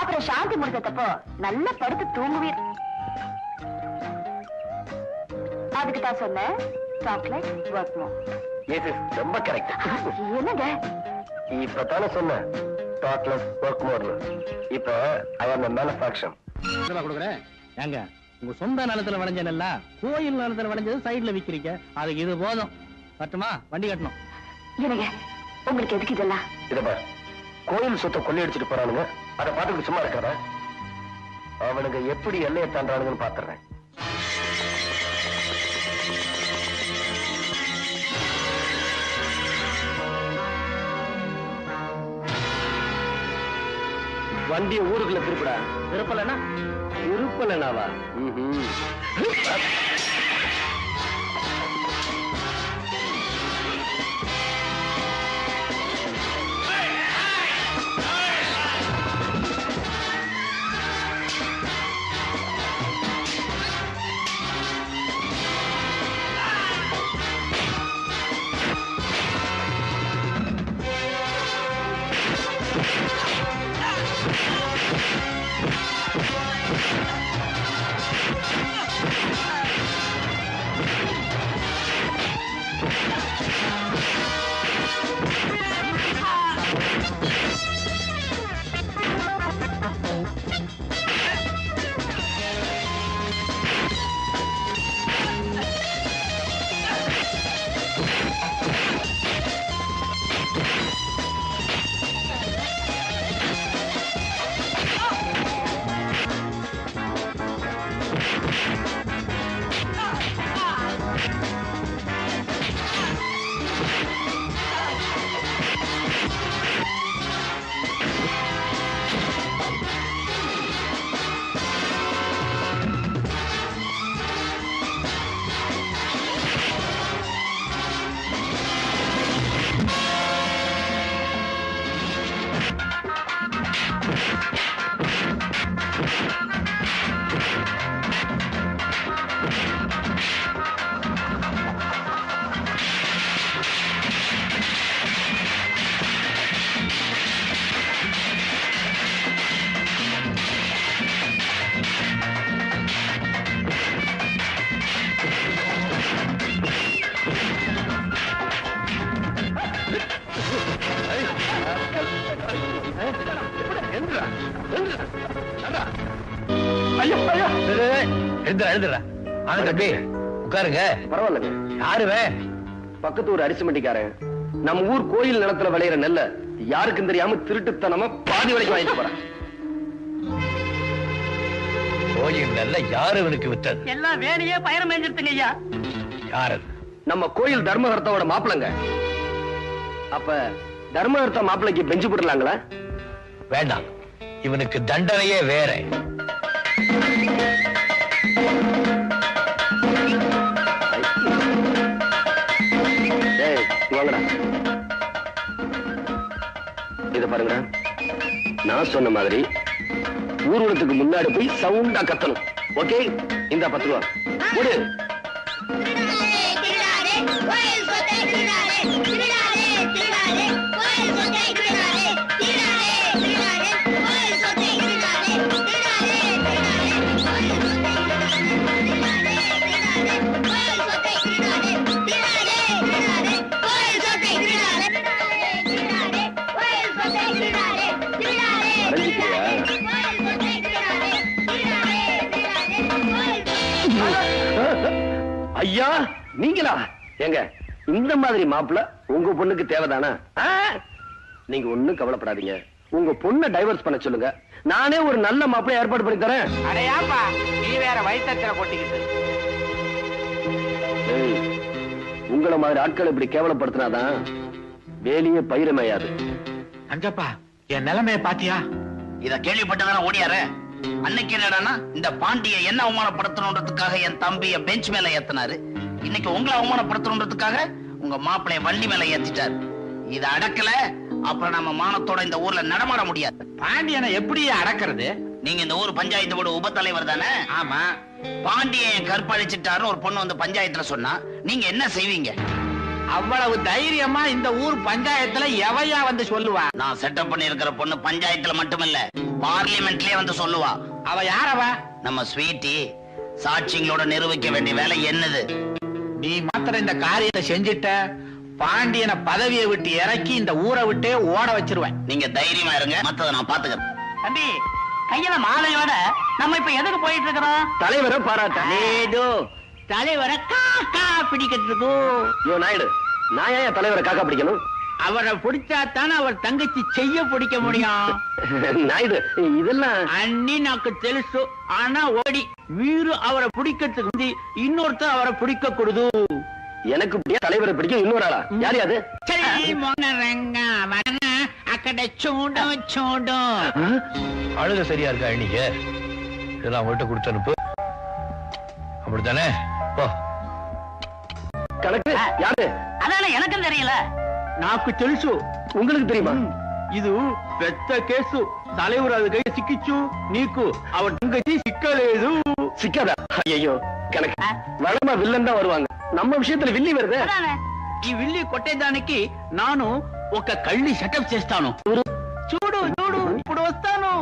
அப்புறம் சாந்தி முகூர்த்தப்போ நல்லா படுத்து தூங்குவீர். அதுக்கு தான் சொன்னேன் சாக்லேட் ஒர்க் மோர். ரொம்ப கரெக்ட். என்னங்க இப்பதானே சொன்னேன் சாக்லேட் ஒர்க் மோர்னு. இப்ப ஐ ஆம் மேனுஃபேக்சர். கொடுக்குறேன். ஏங்க உங்க சொந்த நிலத்துல விளைஞ்ச நெல்லா கோயில் நிலத்துல விளைஞ்சது சைடுல விக்கிறீங்க. அதுக்கு இது போதும். கட்டுமா வண்டி கட்டணும். என்னங்க உங்களுக்கு எதுக்கு இதெல்லாம்? இத பாரு, கோயில் சொத்தை கொள்ளையடிச்சிட்டு போறானுங்க, அதை பார்த்துட்டு சும்மா இருக்கிறத அவனுங்க எப்படி எல்லையை தாண்டானுங்கன்னு பாத்துறேன். வண்டியை ஊருக்குள்ள திருப்படா. விருப்பலன்னா திருப்பலனாவா? உட்காருங்க. பரவாயில்ல. யாருவே? பக்கத்து ஊர் அரிசி மண்டிக்காரன். நம்ம ஊர் கோயில் நிலத்துல விளையிற நெல்ல யாருக்கும் தெரியாம திருட்டுத்தனமா பாதி வரைக்கும் வாங்கிட்டு போறேன். கோயில் நெல்ல யாரு இவனுக்கு விட்டது? எல்லாம் வேலையே பயணம் மேஞ்சிருத்துங்க ஐயா. யாரு? நம்ம கோயில் தர்மகர்த்தாவோட மாப்பிளங்க. அப்ப தர்மகர்த்தா மாப்பிளைக்கு பெஞ்சு போடலாங்களா? வேண்டாம், இவனுக்கு தண்டனையே வேற. இத பாருங்க, நான் சொன்ன மாதிரி ஊர்வலத்துக்கு முன்னாடி போய் சவுண்டா கத்தணும். ஓகே? இந்த 10 ரூபா கொடு. ஐயா நீங்களா? எங்க இந்த மாதிரி மாப்பிள்ள உங்க பொண்ணுக்கு தேவைதானா? நீங்க ஒண்ணும் கவலைப்படாதீங்க. உங்க பொண்ணை டைவர்ஸ் பண்ண சொல்லுங்க. நானே ஒரு நல்ல மாப்பிள்ளை ஏற்பாடு பண்ணி தரேன். அடையாப்பா, நீ வேற வயித்துல கொட்டிக்கிட்டு. உங்கள மாதிரி ஆட்கள் இப்படி கேவலப்படுத்தினாதான் வேலையே பயிரமையாது. அஞ்சப்பா, என் நிலைமைய பாத்தியா? இத கேள்விப்பட்டதான ஓடியாரு. அன்னைக்கு என்னடானா இந்த பாண்டிய என்ன அவமானப்படுத்தணுன்றதுக்காக என் தம்பிய பெஞ்ச் மேல ஏத்தினாரு. இன்னைக்கு உங்களை அவமானப்படுத்தணுன்றதுக்காக உங்க மாப்பிளைய வண்டி மேல ஏத்திட்டாரு. இத அடக்கல, அப்புறம் நம்ம மானத்தோட இந்த ஊர்ல நடமாட முடியாது. பாண்டியனை எப்படி அடக்கிறது? நீங்க இந்த ஊர் பஞ்சாயத்தோட உப தலைவர் தானே? ஆமா. பாண்டியன் கற்பழிச்சிட்டாருன்னு ஒரு பொண்ணு வந்து பஞ்சாயத்துல சொன்னா நீங்க என்ன செய்வீங்க? அவ்வளவு தைரியமா இந்த ஊர் பஞ்சாயத்துல எவையா வந்து சொல்லுவா? நான் செட்டப் பண்ணி இருக்கிற பொண்ணு பஞ்சாயத்துல மட்டுமில்ல பார்லிமெண்ட்லயே வந்து சொல்லுவா. அவ யாரவ? நம்ம ஸ்வீட்டி. சாட்சிங்களோட நிரூபிக்க வேண்டிய வேலை என்னது? நீ மாத்திரம் இந்த காரியத்தை செஞ்சிட்ட, பாண்டியனை பதவியை விட்டு இறக்கி இந்த ஊரை விட்டே ஓட வச்சிருவேன். நீங்க தைரியமா இருங்க, மத்தத நான் பாத்துக்கிறேன். தம்பி, கையில மாலையோட நம்ம இப்ப எதுக்கு போயிட்டு இருக்கிறோம்? தலைவரை பாராட்ட. தலைவரை காக்கா பிடிக்கிறதுக்கு. யோ நாயுடு, நான் ஏன் தலைவரை காக்கா பிடிக்கணும்? அவரை பிடிச்சாத்தானே அவர் தங்கச்சி செய்ய பிடிக்க முடியும். நாயுடு, இதெல்லாம் అన్ని నాకు తెలుసు. ஆனா ஓடி வீரு அவரை பிடிக்கிறதுக்கு வந்து இன்னொருத்தர் அவரை பிடிக்க கூடாது. எனக்கு தலைவரை பிடிக்கும் இன்னொரு ஆளா? யாரு அது? అక్కడ చూడు చూడు. அழுக சரியா இருக்கா? நீங்க இதெல்லாம் அவங்கள்ட்ட கொடுத்து அனுப்பு. அப்படித்தானே? கணக்கு யாரு? அதான எனக்கும் தெரியல. నాకు తెలుసు. உங்களுக்கு தெரியுமா? ఇది పెద్ద కేసు. தலைவர் அது கை சிக்கிச்சு. నీకు அவர் தங்கச்சி சிக்கలేదు. சிக்காதா? ஐயோ, கணக்கு வளமா வில்லன் தான் வருவாங்க. நம்ம விஷயத்துல வில்லி வருது. ఈ విల్లి కొట్టేదానికి నాను ఒక కళ్ళి సెటప్ చేస్తాను. చూడు చూడు ఇప్పుడు వస్తాను.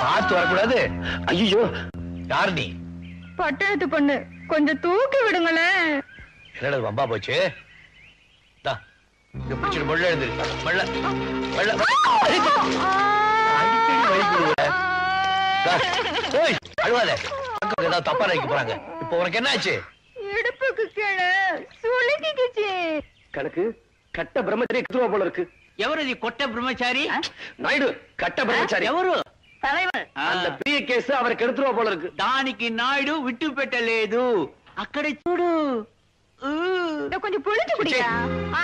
பார்த்து வரக்கூடாது. ஐயோ, யார் நீ? பட்டணத்து பொண்ணு, கொஞ்சம் தூக்கி விடுங்களேன். என்னடா வம்பா போச்சு? பிடிச்சிட்டு மொள்ள எழுந்து மொள்ள மொள்ள அழுவாத. ஏதாவது தப்பா நினைக்க போறாங்க. இப்ப உனக்கு என்ன ஆச்சு? இடுப்புக்கு கீழே சுளுக்கிக்குச்சு. கணக்கு கட்ட பிரம்மச்சாரி கித்துவா போல இருக்கு. ఎవరది కొట్ట బ్రహ్మచారి? நாயுடு, கட்ட பிரம்மச்சாரி. ఎవరు? தலைவர். அந்த பெரிய கேஸ் அவருக்கு எடுத்துருவா போல இருக்கு. దానికి నాయుడు విట్టు పెట్టలేదు. అక్కడ చూడు. கொஞ்சம் புளிச்சு குடியா.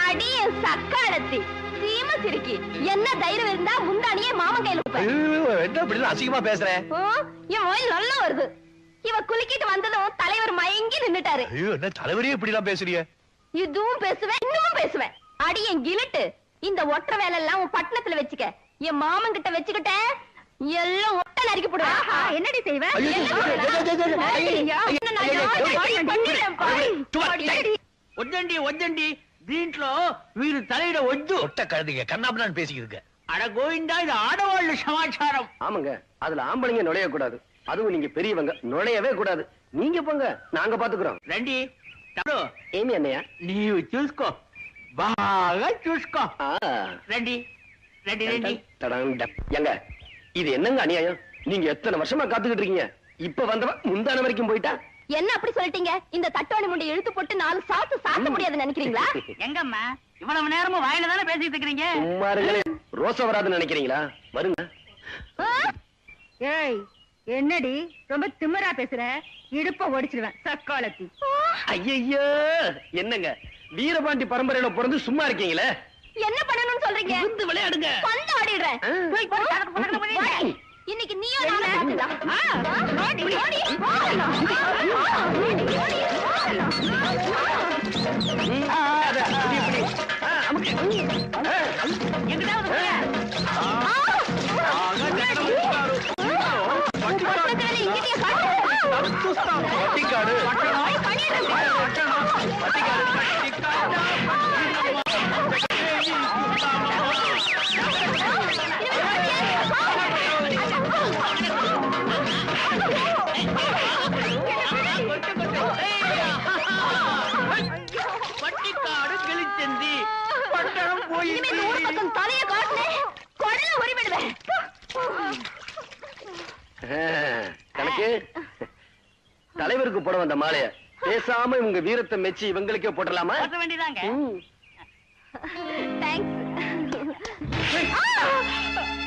அடிய சக்காலத்தி சீம சிரிக்கி. என்ன தைரியம் இருந்தா முந்தானியே மாமன் கையில கொடுப்ப. என்ன இப்படி அசிங்கமா பேசுறேன்? என் வாயில் நல்லா வருது. இவ குலுக்கிட்டு வந்ததும் தலைவர் மயங்கி நின்னுட்டாரு. ஐயோ, என்ன தலைவரே இப்படி எல்லாம் பேசுறீங்க? இதுவும் பேசுவேன், இன்னமும் பேசுவேன். அடி என் கிழட்டு. இந்த ஒற்ற வேலை எல்லாம் உன் பட்டணத்துல வச்சுக்க. என் மாமன் கிட்ட வச்சுக்கிட்ட எல்லாம் ஒட்ட நறுக்கி போடுவேன். என்னடி செய்வேன்? వద్దండి వద్దండి, దీంట్లో వీరు తలయిడ వద్దు. ஒட்ட கழுதிங்க கண்ணாபுரான்னு பேசிக்கிட்டு. அட கோவிந்தா, இது ஆடவாళ్ళు சமாச்சாரம். ஆமாங்க, அதுல ஆம்பளைங்க நுழைய கூடாது. அதுவும் நீங்க பெரியவங்க நுழையவே கூடாது. நீங்க போங்க, நாங்க பாத்துக்கிறோம். రండి తమ్ముడు, ஏமி அண்ணையா? నీవు చూసుకో, బాగా చూసుకో. రండి రండి రండి. எங்க இது என்னங்க அநியாயம்? நீங்க எத்தனை வருஷமா காத்துக்கிட்டு இருக்கீங்க. இப்ப வந்தவன் முந்தான வரைக்கும் போயிட்டா. என்ன அப்படி சொல்லிட்டீங்க? இந்த தட்டோணி முண்டை இழுத்து போட்டு 4 சாத்து சாத்த முடியாதுன்னு நினைக்கிறீங்களா? எங்கம்மா இவ்வளவு நேரமும் வாயில தானே பேசிட்டு இருக்கீங்க? சும்மா இருங்களே. ரோசா வராதுன்னு நினைக்கிறீங்களா? வருங்க. ஏய், என்னடி ரொம்ப திமிரா பேசுற? இடுப்ப ஒடிச்சிடுவேன் சக்காலத்தி. ஐயோ, என்னங்க வீரபாண்டி பரம்பரையில பிறந்து சும்மா இருக்கீங்களே. என்ன பண்ணணும்னு சொல்றீங்க? வந்து விளையாடுங்க. பந்து ஆடிடுறேன். இன்னைக்கு நீயும் நானும் பார்த்துக்கலாம். ஓடி ஓடி பட்டிக்காடு கிழிச்சந்தி பட்டணம் போயிட்டு தலைய காட்டுனே கொடல உரிவிடுவேன். கணக்கு தலைவருக்கு போட வந்த மாலைய பேசாம இவங்க வீரத்தை மெச்சி இவங்களுக்கே போடலாமா? போட வேண்டியதாங்க.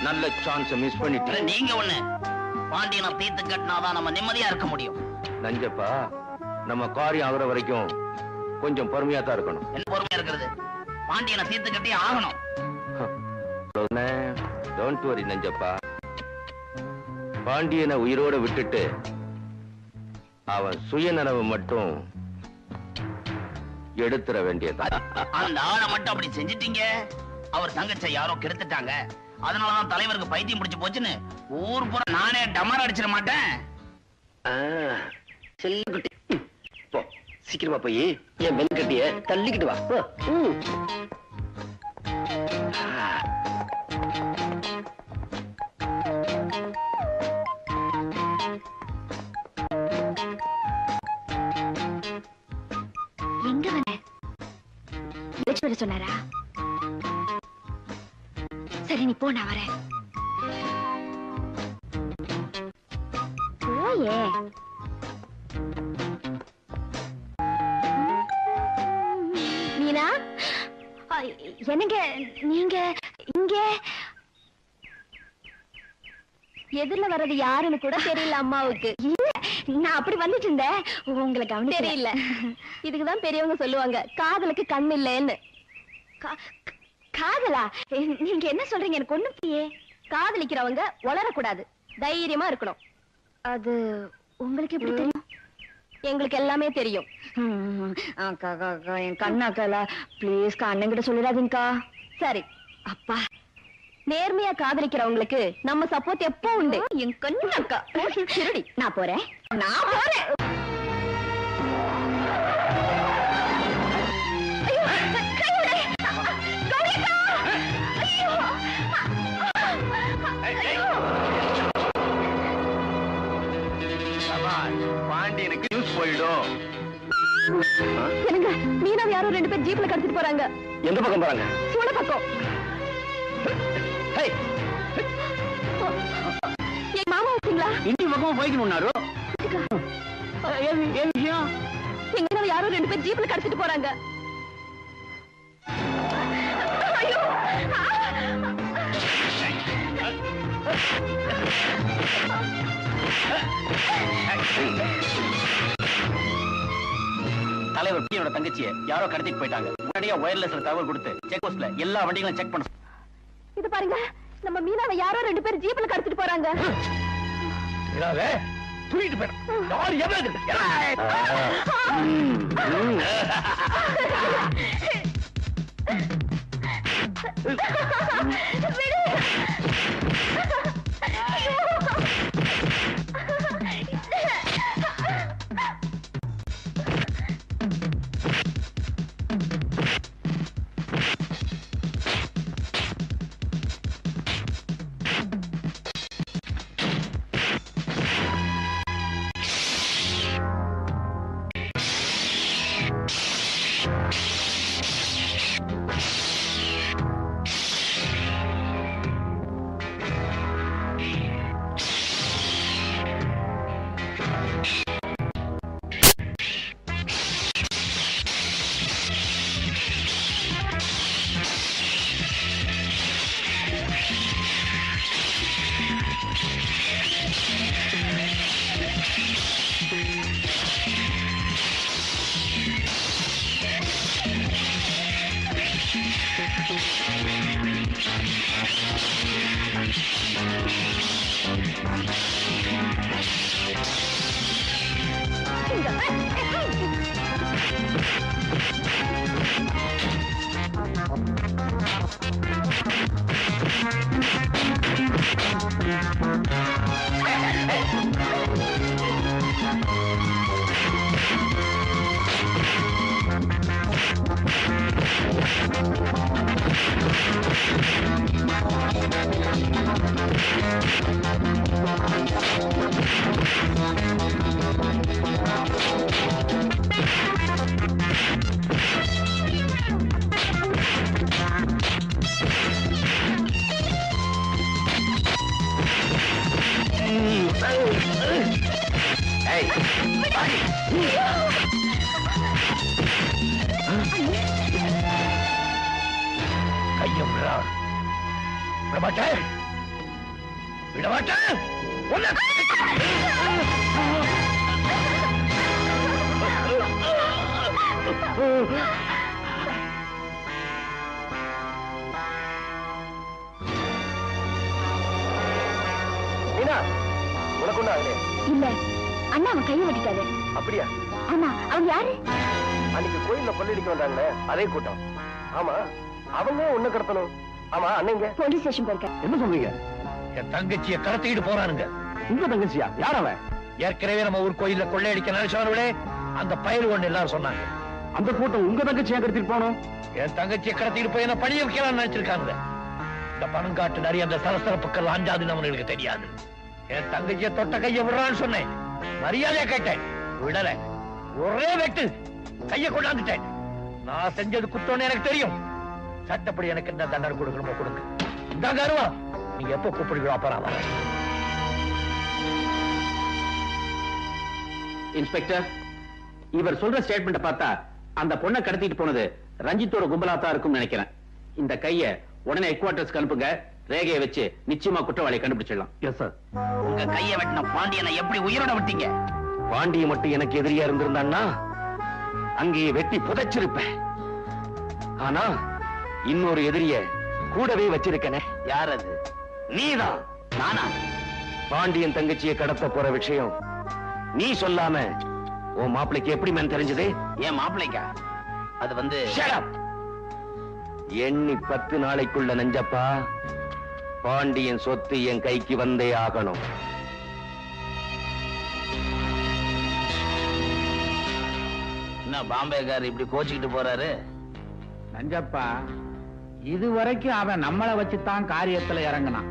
நல்ல சான்ஸ் மிஸ் பண்ணிட்டேன். நீங்க ஒண்ணு பாண்டியனை தீர்த்து கட்டினாதான் நம்ம நிம்மதியா இருக்க முடியும். நஞ்சப்பா, நம்ம காரியம் ஆகுற வரைக்கும் கொஞ்சம் பொறுமையா தான் இருக்கணும். என்ன பொறுமையா இருக்கிறது? பாண்டியனை தீர்த்து கட்டி ஆகணும். Don't worry Nanjappa. பாண்டியனை உயிரோட விட்டுட்டு அவன் சுயநனவு மட்டும் எடுத்துற வேண்டியது. அந்த ஆளை மட்டும் அப்படி செஞ்சிட்டீங்க, அவர் தங்கச்சை யாரோ கெடுத்துட்டாங்க. அதனாலதான் தலைவருக்கு பைத்தியம் பிடிச்சு போச்சுன்னு ஊர் பூரா நானே டமர் அடிச்சிட மாட்டேன். செல்லக்குட்டி, போ சீக்கிரமா போய் என் வெண்கட்டிய தள்ளிக்கிட்டு வா. எங்க வர வர சொன்னாரா? சரி நீ போ, நான் வரேன். போயே. மீனா, என்னங்க நீங்க இங்க? எதிரில வர்றது யாருன்னு கூட தெரியல அம்மாவுக்கு. நான் அப்படி வந்துட்டு இருந்தேன், உங்களை கவனிக்க தெரியல. இதுக்குதான் பெரியவங்க சொல்லுவாங்க காதலுக்கு கண் இல்லைன்னு. காதலா? நீங்க என்ன சொல்றீங்க? எனக்கு ஒண்ணும் புரியலையே. காதலிக்கிறவங்க வளரக்கூடாது, தைரியமா இருக்கணும். அது உங்களுக்கு எப்படி தெரியும்? எங்களுக்கு எல்லாமே தெரியும். என் கண்ணாக்கா பிளீஸ் அண்ணன் கிட்ட சொல்லிடாதீங்கக்கா. சரி அப்பா, நேர்மையா காதலிக்கிறவங்களுக்கு நம்ம சப்போர்ட் எப்போ உண்டு. என் கண்ணாக்கா திருடி. நான் போறேன். பாண்டியனுக்கு நியூஸ் போயிடும். என்னங்க, மீனாவை யாரோ 2 பேர் ஜீப்ல கடத்திட்டு போறாங்க. எந்த பக்கம் போறாங்க? சூள பக்கம். என் மாமா வச்சீங்களா? இந்த பக்கம் போய்க்கணும்னாரு. ஏன் விஷயம்? எங்க மீனாவை யாரோ 2 பேர் ஜீப்ல கடத்திட்டு போறாங்க. ஐயோ! தலைவர் பியோட தங்கச்சியை யாரோ கடத்திட்டு போயிட்டாங்க. முன்னாடியே வயர்லெஸ்ல தகவல் கொடுத்து செக் போஸ்ட்ல எல்லா வண்டிகளும் செக் பண்ண. இது பாருங்க, நம்ம மீனாவை யாரோ 2 பேர் ஜீப்ல கடத்திட்டு போறாங்க. மீனாவே தூக்கிட்டு போயிடும். யார் எவ்வளவு கையம் விடமாட்டேன், விடமாட்டேன். மீனா, உனக்கு ஒண்ணு ஆகலையே? இல்ல அண்ணா, அவன் கையை வெட்டிட்டாரு. அப்படியா? ஆமா. அவங்க யாரு? அன்னைக்கு கோயில்ல கொள்ளையடிக்க வந்தாங்களே, அதே கூட்டம். ஆமா, அவங்க ஒண்ணு கடத்தணும். ஆமா, அண்ணங்க போலீஸ் ஸ்டேஷன் போயிருக்க. என்ன சொல்றீங்க? என் தங்கச்சிய கடத்திக்கிட்டு போறானுங்க. உங்க தங்கச்சியா? யார் அவன்? ஏற்கனவே நம்ம ஊர் கோயில்ல கொள்ளையடிக்க நினைச்சவனே அந்த பயல் ஒண்ணு எல்லாரும் சொன்னாங்க. அந்த கூட்டம் உங்க தங்கச்சியை கடத்திட்டு போனோம். என் தங்கச்சியை கடத்திட்டு போய் என்ன பணிய வைக்கலாம்னு நினைச்சிருக்காங்க. இந்த பணம் காட்டு நிறைய அந்த சலசலப்புக்கள் அஞ்சாதுன்னு அவனுக்கு தெரியாது. என் தங்கச்சியை தொட்ட கையை விடுறான்னு சொன்னேன். மரியாதையா கேட்டேன், விடல. ஒரே வெட்டு கையை கொண்டாந்துட்டேன். நான் செஞ்சது குத்தோன்னு எனக்கு தெரியும். சட்டப்படி எனக்கு என்ன தண்டனை கொடுக்கணுமோ கொடுங்க. இந்தாங்க அருவா, நீங்க எப்ப கூப்பிடுவீங்களோ அப்ப நான் வரேன். இன்ஸ்பெக்டர், இவர் சொல்ற ஸ்டேட்மெண்ட் பார்த்தா அந்த பொண்ணை கடத்திட்டு போனது ரஞ்சித்தோட கும்பலாத்தான் இருக்கும் நினைக்கிறேன். இந்த கைய உடனே ஹெட் குவார்டர்ஸ்க்கு அனுப்புங்க. ரேகையை வச்சு நிச்சயமா குற்றவாளியை கண்டுபிடிச்சிடலாம். Yes sir. உங்க கையை வெட்டின பாண்டியனை எப்படி உயிரோட விட்டீங்க? பாண்டிய மட்டும் எனக்கு எதிரியா இருந்திருந்தான்னா அங்கேயே வெட்டி புதைச்சிருப்பேன். ஆனா இன்னொரு எதிரிய கூடவே வச்சிருக்கனே. யார் அது? நீதான். நானா? பாண்டியன் தங்கச்சியை கடத்த போற விஷயம் நீ சொல்லாம உன் மாப்பிளைக்கு எப்படி மேன் தெரிஞ்சது? ஏன் மாப்பிள்ளைக்கா? அது வந்து Shut up. எண்ணி 10 நாளைக்குள்ள நஞ்சப்பா பாண்டியன் சொத்து என் கைக்கு வந்தே ஆகணும். என்ன பாம்பேக்கார் இப்படி கோச்சிக்கிட்டு போறாரு? நஞ்சப்பா, இதுவரைக்கும் அவன் நம்மளை வச்சுதான் காரியத்துல இறங்கினான்.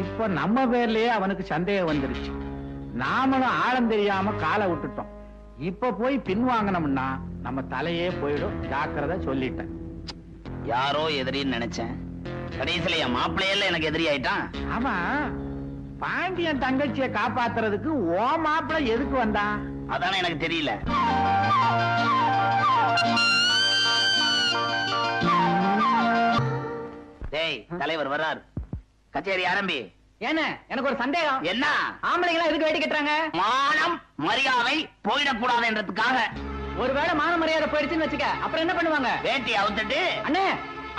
இப்ப நம்ம பேர்லயே அவனுக்கு சந்தேகம் வந்துருச்சு. நாமளும் ஆழம் தெரியாம காலை விட்டுட்டோம். இப்ப போய் பின்வாங்கணும்னா நம்ம தலையே போயிடும். ஜாக்கிரதை சொல்லிட்டேன். யாரோ எதிரின்னு நினைச்சேன். கடைசியில என் மாப்பிள்ளையில எனக்கு எதிரி ஆயிட்டான். அவன் பாண்டியன் தங்கச்சியை காப்பாத்துறதுக்கு ஓ மாப்பிள்ளை எதுக்கு வந்தான்? அதானே எனக்கு தெரியல. டேய், தலைவர் வர்றார். கச்சேரி ஆரம்பி. ஏன்னு எனக்கு ஒரு சந்தேகம். என்ன? ஆம்பளைங்களா எதுக்கு வேட்டி கட்டுறாங்க? மானம் மரியாதை போயிடக்கூடாதுன்றதுக்காக. ஒருவேளை மான மரியாதை போயிடுச்சுன்னு வச்சுக்க, அப்புறம் என்ன பண்ணுவாங்க? வேட்டி அவுத்துட்டு அண்ணே,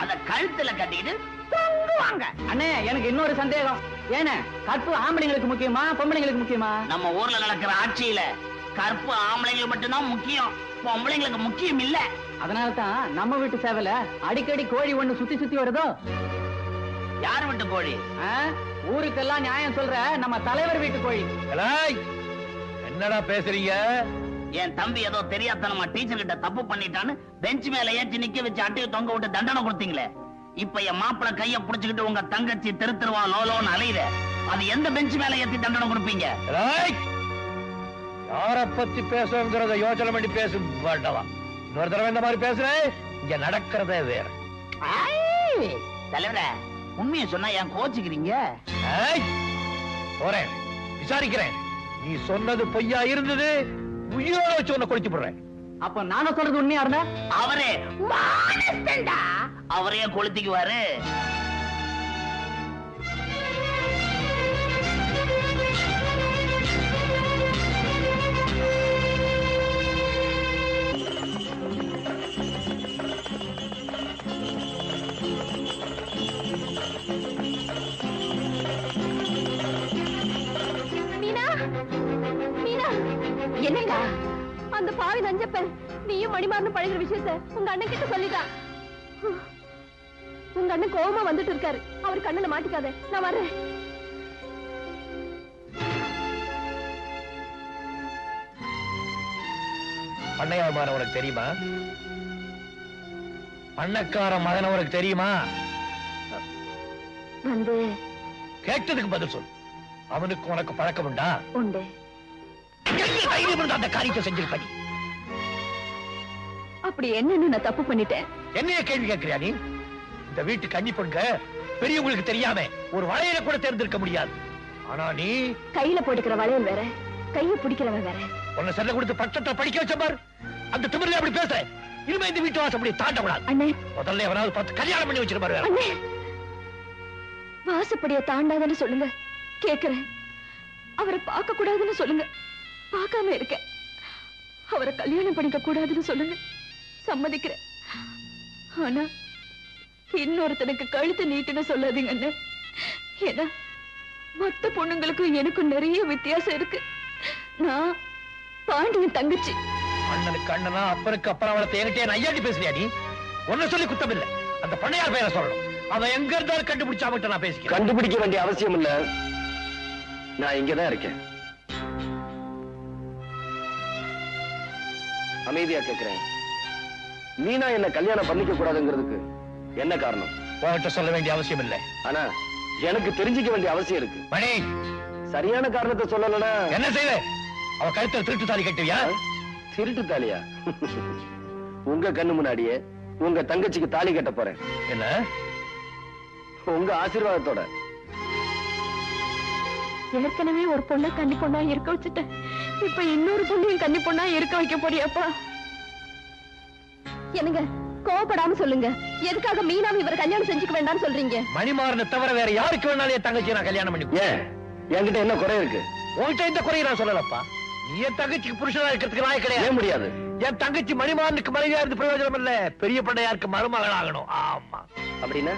அத கழுத்துல கட்டிக்கிட்டு தொங்குவாங்க. அண்ணே, எனக்கு இன்னொரு சந்தேகம். ஏன்னு கற்பு ஆம்பளைங்களுக்கு முக்கியமா பொம்பளைங்களுக்கு முக்கியமா? நம்ம ஊர்ல நடக்கிற ஆட்சியில கற்பு ஆம்பளைங்களுக்கு மட்டும்தான் முக்கியம், பொம்பளைங்களுக்கு முக்கியம் இல்ல. அதனாலதான் நம்ம வீட்டு சேவல அடிக்கடி கோழி ஒண்ணு சுத்தி சுத்தி வருதோ. யார் வீட்டு கோழி? ஊருக்கெல்லாம் நியாயம் சொல்ற நம்ம தலைவர் வீட்டு கோழி. ஏய், என்னடா பேசுறீங்க? என் தம்பி ஏதோ தெரியாதனமா டீச்சர் கிட்ட தப்பு பண்ணிட்டான்னு பெஞ்ச் மேல ஏற்றி நிக்க வச்சு அட்டையை தொங்க விட்டு தண்டனை கொடுத்தீங்களே. இப்ப என் மாப்பிள்ள கைய புடிச்சுக்கிட்டு உங்க தங்கச்சி திருத்துருவா லோலோன்னு அலையுத. அது எந்த பெஞ்ச் மேல ஏத்தி தண்டனை கொடுப்பீங்க? ஏய், யார பத்தி பேசுங்கிறத யோசனை பண்ணி பேச மாட்டவா. இன்னொரு தடவை இந்த மாதிரி பேசுறேன், இங்க நடக்கிறதே வேற. தலைவர, உண்மையை சொன்னா ஏன் கோச்சுக்கிறீங்க? ஏய், போறேன், விசாரிக்கிறேன். நீ சொன்னது பொய்யா இருந்தது, உயிரோட வச்சு உன்னை கொளுத்தி போடுறேன். அப்ப நானும் சொல்றது உண்மையா இருந்தா அவரே மானஸ்தண்டா, அவரே கொளுத்திக்குவாரு. மீனா, மீனா, என்னக்கா? அந்த பாவி நஞ்சப்பன் நீயும் மணிமாறனும் பழகுற விஷயத்த உங்க அண்ணன் கிட்ட சொல்லிட்டான். உங்க அண்ணன் கோவமா வந்துட்டு இருக்காரு. அவர் கண்ணுல மாட்டிக்காத, நான் வர்றேன். பண்ணையார் மகன் உனக்கு தெரியுமா? பண்ணக்கார மகன் உனக்கு தெரியுமா? வந்து கேட்டதுக்கு பதில் சொல். அவனுக்கு உனக்கு பழக்கம் உண்டா? உண்டு. அந்த காரியத்தை செஞ்சிருப்ப. அப்படி என்னன்னு நான் தப்பு பண்ணிட்டேன்? என்னைய கேள்வி கேட்கிறியா நீ? இந்த வீட்டு கன்னி பொண்ணுங்க பெரியவங்களுக்கு தெரியாம ஒரு வளையல கூட தேர்ந்தெடுக்க முடியாது. ஆனா நீ கையில போட்டுக்கிற வளையல் வேற, கைய பிடிக்கிறவன் வேற. உன்னை செல்ல கொடுத்து பட்டத்தை படிக்க வச்ச பாரு. அந்த திமிர்ல அப்படி பேச. இனிமே இந்த வீட்டு வாசம் அப்படி தாண்ட கூடாது. அண்ணே, முதல்ல எவனாவது பார்த்து கல்யாணம் பண்ணி வச்சிருப்பாரு. அண்ணே, வாசப்படிய தாண்டாதன்னு சொல்லுங்க, கேக்குறேன். அவரை பார்க்க கூடாதுன்னு சொல்லுங்க, பார்க்காம இருக்க. அவரை கல்யாணம் பண்ணிக்க கூடாதுன்னு சொல்லுங்க, சம்மதிக்கிறேன். ஆனா இன்னொருத்தனுக்கு கழுத்து நீட்டுன்னு சொல்லாதீங்க அண்ணே. ஏன்னா மத்த பொண்ணுங்களுக்கும் எனக்கும் நிறைய வித்தியாசம் இருக்கு. நான் பாண்டியன் தங்கச்சி. அண்ணனுக்கு அண்ணனா, அப்பனுக்கு அப்புறம் அவளை என்கிட்ட நையாண்டி பேசுறியா நீ? ஒன்ன சொல்லி குத்தம் இல்ல. அந்த பண்ணையார் பேரை சொல்லணும். அவன் எங்க இருந்தாலும் கண்டுபிடிச்சா மட்டும் நான் பேசிக்கிறேன். கண்டுபிடிக்க வேண்டிய அவசியம் இல்ல, நான் இங்கதான் இருக்கேன். அமைதியா கேக்குறேன். மீனா என்ன கல்யாணம் பண்ணிக்க கூடாதுங்கிறதுக்கு என்ன காரணம்? உன்கிட்ட சொல்ல வேண்டிய அவசியம் இல்லை. ஆனா எனக்கு தெரிஞ்சுக்க வேண்டிய அவசியம் இருக்கு. மணி, சரியான காரணத்தை சொல்லலனா என்ன செய்வே? அவ கழுத்துல திருட்டு தாலி கட்டுவியா? திருட்டு தாலியா? உங்க கண்ணு முன்னாடியே உங்க தங்கச்சிக்கு தாலி கட்ட போறேன். என்ன? உங்க ஆசீர்வாதத்தோட. ஏற்கனவே ஒரு பொண்ணை கன்னி பொண்ணா இருக்க வச்சுட்டேன். இப்ப இன்னொரு பொண்ணையும் கன்னி பொண்ணா இருக்க வைக்க போறியாப்பா? என்னங்க, கோவப்படாம சொல்லுங்க. எதுக்காக மீனாவை இவர் கல்யாணம் செஞ்சுக்க வேண்டாம்னு சொல்றீங்க? மணிமாறனை தவிர வேற யாருக்கு வேணாலும் என் தங்கச்சி நான் கல்யாணம் பண்ணி. ஏன் என்கிட்ட என்ன குறை இருக்கு? உன்கிட்ட இந்த குறையை நான் சொல்லலப்பா. நீ என் தங்கச்சிக்கு புருஷனா இருக்கிறதுக்கு நான் கிடையாது. ஏன் முடியாது? என் தங்கச்சி மணிமாறனுக்கு மனைவியா இருந்து பிரயோஜனம் இல்ல, பெரிய பண்ணையாருக்கு மருமகள் ஆகணும். ஆமா. அப்படின்னா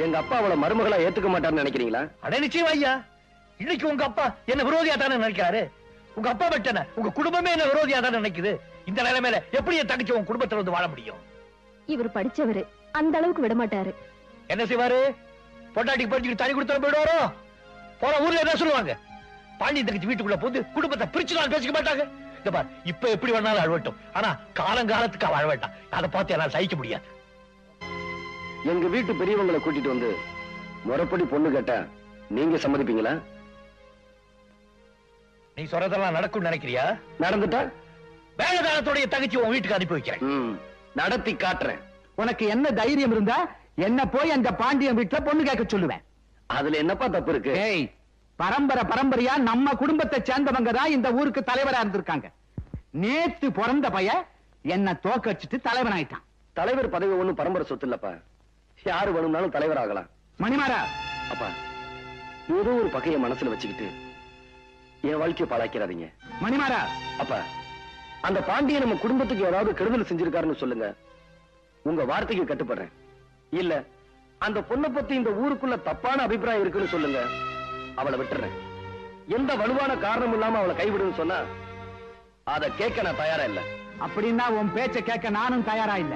எங்க அப்பா அவளை மருமகளா ஏத்துக்க மாட்டார்னு நினைக்கிறீங்களா? அடே நிச்சயம் ஐயா. இன்னைக்கு உங்க அப்பா என்ன விரோதியா தானே நினைக்கிறாரு. உங்க அப்பா மட்டும் உங்க குடும்பமே என்ன விரோதியா தானே நினைக்குது. இந்த நிலைமையில எப்படி என் தங்கச்சி உங்க குடும்பத்துல வந்து வாழ முடியும்? இவர் படிச்சவரு, அந்த அளவுக்கு விட மாட்டாரு. என்ன செய்வாரு? பொட்டாட்டிக்கு படிச்சுட்டு தனி கொடுத்து போயிடுவாரோ? போற ஊர்ல என்ன சொல்லுவாங்க? பாண்டி தங்கச்சி வீட்டுக்குள்ள போது குடும்பத்தை பிரிச்சு நான் பேசிக்க மாட்டாங்க. இந்த பார், இப்ப எப்படி வேணாலும் அழவட்டும், ஆனா காலங்காலத்துக்கு அவ அழ வேண்டாம். அதை பார்த்து என்னால சகிக்க முடியாது. எங்க வீட்டு பெரியவங்களை கூட்டிட்டு வந்து முறைப்படி பொண்ணு கேட்டா நீங்க சம்மதிப்பீங்களா? நீ சொல்றதெல்லாம் நடக்கும் நினைக்கிறியா? நடந்துட்டா வேலைதானத்தோடைய தங்கச்சி உன் வீட்டுக்கு அனுப்பி வைக்கிறேன். நடத்தி காட்டுறேன். உனக்கு என்ன தைரியம் இருந்தா என்ன போய் அந்த பாண்டியன் வீட்டுல பொண்ணு கேட்க சொல்லுவேன். அதுல என்னப்பா தப்பு இருக்கு? ஏய், பரம்பரையா நம்ம குடும்பத்தை சேர்ந்தவங்க தான் இந்த ஊருக்கு தலைவரா இருந்திருக்காங்க. நேத்து பிறந்த பையன் என்ன தோக்கடிச்சிட்டு தலைவன் ஆயிட்டான். தலைவர் பதவி ஒண்ணும் பரம்பரை சொத்து இல்லப்பா. யாரு வேணும்னாலும் தலைவர் ஆகலாம். மணிமாரா, அப்பா ஏதோ ஒரு பகைய மனசுல வச்சுக்கிட்டு என் வாழ்க்கையை பாழாக்கிறாதீங்க. மணிமாரா, அப்பா அந்த பாண்டிய நம்ம குடும்பத்துக்கு ஏதாவது கெடுதல் செஞ்சிருக்காருன்னு சொல்லுங்க, உங்க வார்த்தைக்கு கட்டுப்படுறேன். இல்ல அந்த பொண்ணை பத்தி இந்த ஊருக்குள்ள தப்பான அபிப்பிராயம் இருக்குன்னு சொல்லுங்க, அவளை விட்டுறேன். எந்த வலுவான காரணம் இல்லாம அவளை கைவிடுன்னு சொன்னா அதை கேட்க நான் தயாரா இல்ல. அப்படின்னா உன் பேச்ச கேட்க நானும் தயாரா இல்ல.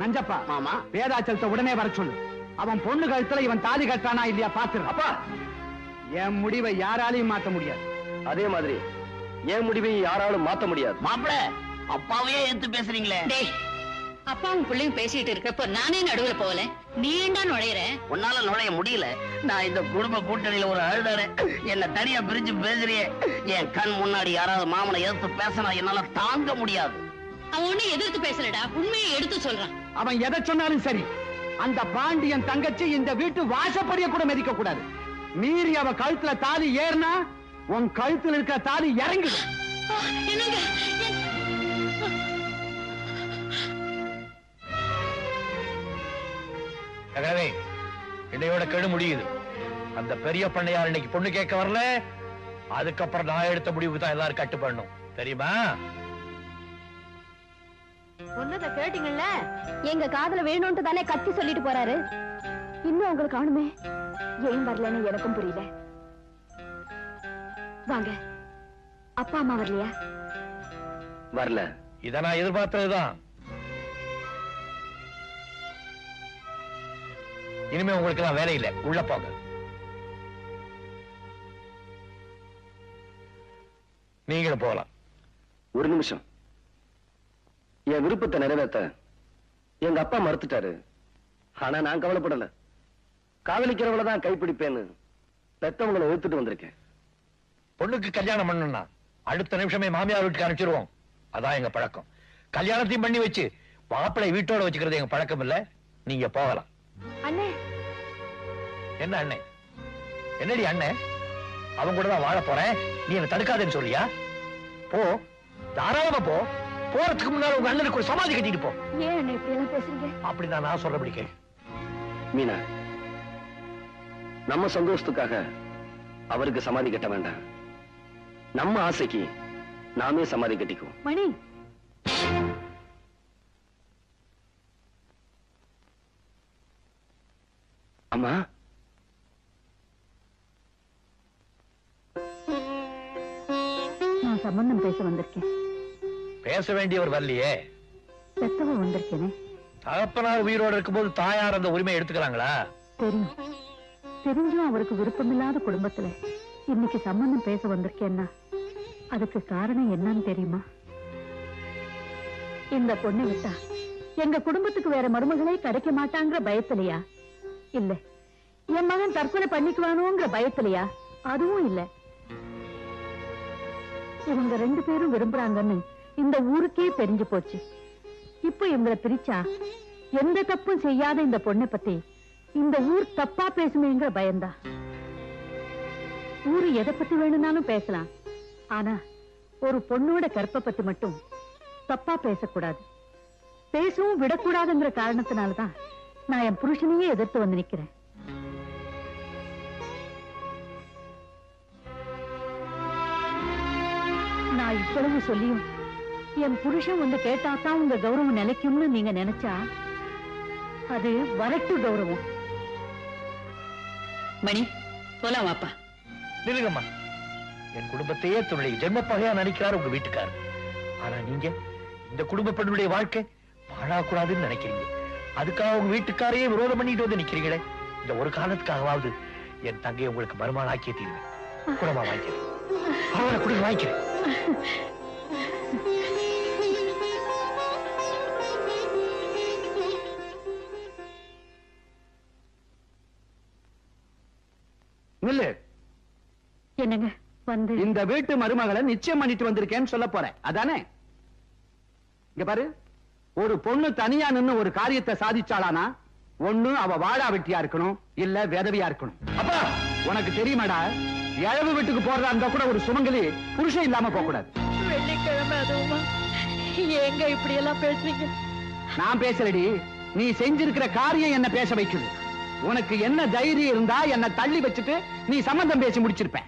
நஞ்சப்பா மாமா, வேதாச்சலத்தை உடனே வர சொல்லு. அவன் பொண்ணு கழுத்துல இவன் தாலி கட்டானா இல்லையா பாத்துரு. அப்பா என் முடிவை யாராலையும் மாத்த முடியாது. அதே மாதிரி என் முடிவை யாராலும் மாத்த முடியாது. மாப்பிள, அப்பாவையே எடுத்து பேசுறீங்களே. அப்பாவும் பிள்ளையும் பேசிட்டு இருக்கப்ப நானே நடுவுல போகல, நீ ஏண்டா நுழையிற? உன்னால நுழைய முடியல. நான் இந்த குடும்ப கூட்டணியில ஒரு அழுடறேன். என்ன தனியா பிரிஞ்சு பேசுறியே. என் கண் முன்னாடி யாராவது மாமனை எதிர்த்து பேசினா என்னால தாங்க முடியாது. அவன் ஒண்ணு எதிர்த்து பேசலடா, உண்மையை எடுத்து சொல்றான். அவன் எதை சொன்னாலும் சரி, அந்த பாண்டியன் தங்கச்சி இந்த வீட்டு வாசப்படிய கூட மிதிக்க கூடாது. மீறி அவ கழுத்துல தாலி ஏறினா உன் கழுத்துல இருக்கிற தாலி இறங்கிடும். என்னங்க? இன்னையோட கெடு முடியுது. அந்த பெரிய பண்ணையார் இன்னைக்கு பொண்ணு கேட்க வரல. அதுக்கப்புறம் நான் எடுத்த முடிவு தான் எல்லாரும் கட்டுப்படணும், தெரியுமா? சொன்னதை கேட்டீங்கல்ல? எங்க காதுல வேணும்னு தானே கத்தி சொல்லிட்டு போறாரு. இன்னும் உங்களுக்கு காணுமே. ஏன் வரலன்னு எனக்கும் புரியல. வாங்க, அப்பா அம்மா வரலையா? வரல. இத நான் எதிர்பார்த்ததுதான். இனிமே உங்களுக்கு தான் வேலை இல்லை, உள்ள போங்க. நீங்களும் போகலாம். ஒரு நிமிஷம். என் விருப்பத்தை நிறைவேற்ற எங்க அப்பா மறுத்துட்டாரு. ஆனா நான் கவலைப்படல. காதலிக்கிறவளை தான் கைப்பிடிப்பேன்னு பெத்தவங்களை எடுத்துட்டு வந்திருக்கேன். பொண்ணுக்கு கல்யாணம் பண்ணணும்னா அடுத்த நிமிஷமே மாமியார் வீட்டுக்கு அனுப்பிச்சிருவோம். அதான் எங்க பழக்கம். கல்யாணத்தையும் பண்ணி வச்சு மாப்பிள்ளை வீட்டோட வச்சுக்கிறது எங்க பழக்கம் இல்ல. நீங்க போகலாம். அண்ணே. என்ன அண்ணே? என்னடி அண்ணே? அவங்க கூட தான் வாழ போறேன், நீ என்ன தடுக்காதேன்னு சொல்லியா? போ, தாராளமா போ. போறதுக்கு முன்னால உங்க அண்ணனுக்கு ஒரு சமாதி கட்டிட்டு போ. ஏன் அண்ணே இப்படி எல்லாம் பேசுறீங்க? அப்படிதான் நான் சொல்றபடி கேளு. மீனா, நம்ம சந்தோஷத்துக்காக அவருக்கு சமாதி கட்ட வேண்டாம். நம்ம ஆசைக்கு நாமே சமாதி கட்டிக்குவோம். மணி, அம்மா, நான் சம்பந்தம் பேச வந்திருக்கேன். பேச வேண்டியவர் வரலையே. பெத்தவ வந்திருக்கேனே. தகப்பனார் உயிரோடு இருக்கும்போது தாயார் அந்த உரிமை எடுத்துக்கிறாங்களா? தெரியும். தெரிஞ்சும் அவருக்கு விருப்பமில்லாத குடும்பத்துல இன்னைக்கு சம்பந்தம் பேச வந்திருக்கேன்னா அதுக்கு காரணம் என்னன்னு தெரியுமா? இந்த பொண்ணு விட்டா எங்க குடும்பத்துக்கு வேற மருமகளே கிடைக்க மாட்டாங்கிற பயத்திலையா? இல்ல என் மகன் தற்கொலை பண்ணிக்குவானோங்கிற பயத்திலையா? அதுவும் இல்ல. இவங்க 2 பேரும் விரும்புறாங்கன்னு இந்த ஊருக்கே தெரிஞ்சு போச்சு. இப்ப இவங்களை பிரிச்சா எந்த தப்பும் செய்யாத இந்த பொண்ணை பத்தி இந்த ஊர் தப்பா பேசுமேங்கிற பயந்தா. ஊரு எதை பத்தி வேணும்னாலும் பேசலாம், ஆனா ஒரு பொண்ணோட கற்பை பத்தி மட்டும் தப்பா பேசக்கூடாது, பேசவும் விடக்கூடாதுங்கிற காரணத்தினாலதான் நான் என் புருஷனையே எதிர்த்து வந்து நிக்கிறேன். நான் இவ்வளவு சொல்லியும் என் புருஷன் வந்து கேட்டாதான் உங்க கௌரவம் நிலைக்கும்னு நீங்க நினைச்சா அது வரட்டு கௌரவம். மணி போலாம் வாப்பா. நிலுங்கம்மா, என் குடும்பத்தையே தன்னுடைய ஜென்மப்பகையா நினைக்கிறார் உங்க வீட்டுக்காரர். ஆனா நீங்க இந்த குடும்ப பெண்ணுடைய வாழ்க்கை வாழக்கூடாதுன்னு நினைக்கிறீங்க. அதுக்காக உங்க வீட்டுக்காரையே விரோதம் பண்ணிட்டு வந்து நிக்கிறீங்களே. இந்த ஒரு காலத்துக்காகவாவது என் தங்கையை உங்களுக்கு மருமகள் ஆக்கிய தீர்வேன். குடமா வாங்கிக்கிறேன், அவரை குடும்ப வாங்கிக்கிறேன். என்னங்க வந்து இந்த வீட்டு மருமகளை நிச்சயம் பண்ணிட்டு வந்திருக்கேன்னு சொல்ல போறேன், அதானே? இங்க பாரு, ஒரு பொண்ணு தனியா நின்னு ஒரு காரியத்தை சாதிச்சாளானா ஒண்ணு அவ வாடா வெட்டியா இருக்கணும், இல்ல வேதவியா இருக்கணும். அப்பா உனக்கு தெரியுமாடா, இழவு வீட்டுக்கு போறதா இருந்தா கூட ஒரு சுமங்கலி புருஷன் இல்லாம போக கூடாது. வெள்ளிக்கிழமை அதுவுமா எங்க இப்படி எல்லாம் பேசுறீங்க? நான் பேசலடி, நீ செஞ்சிருக்கிற காரியம் என்ன பேச வைக்குது. உனக்கு என்ன தைரியம் இருந்தா என்ன தள்ளி வச்சுட்டு நீ சம்பந்தம் பேசி முடிச்சிருப்ப.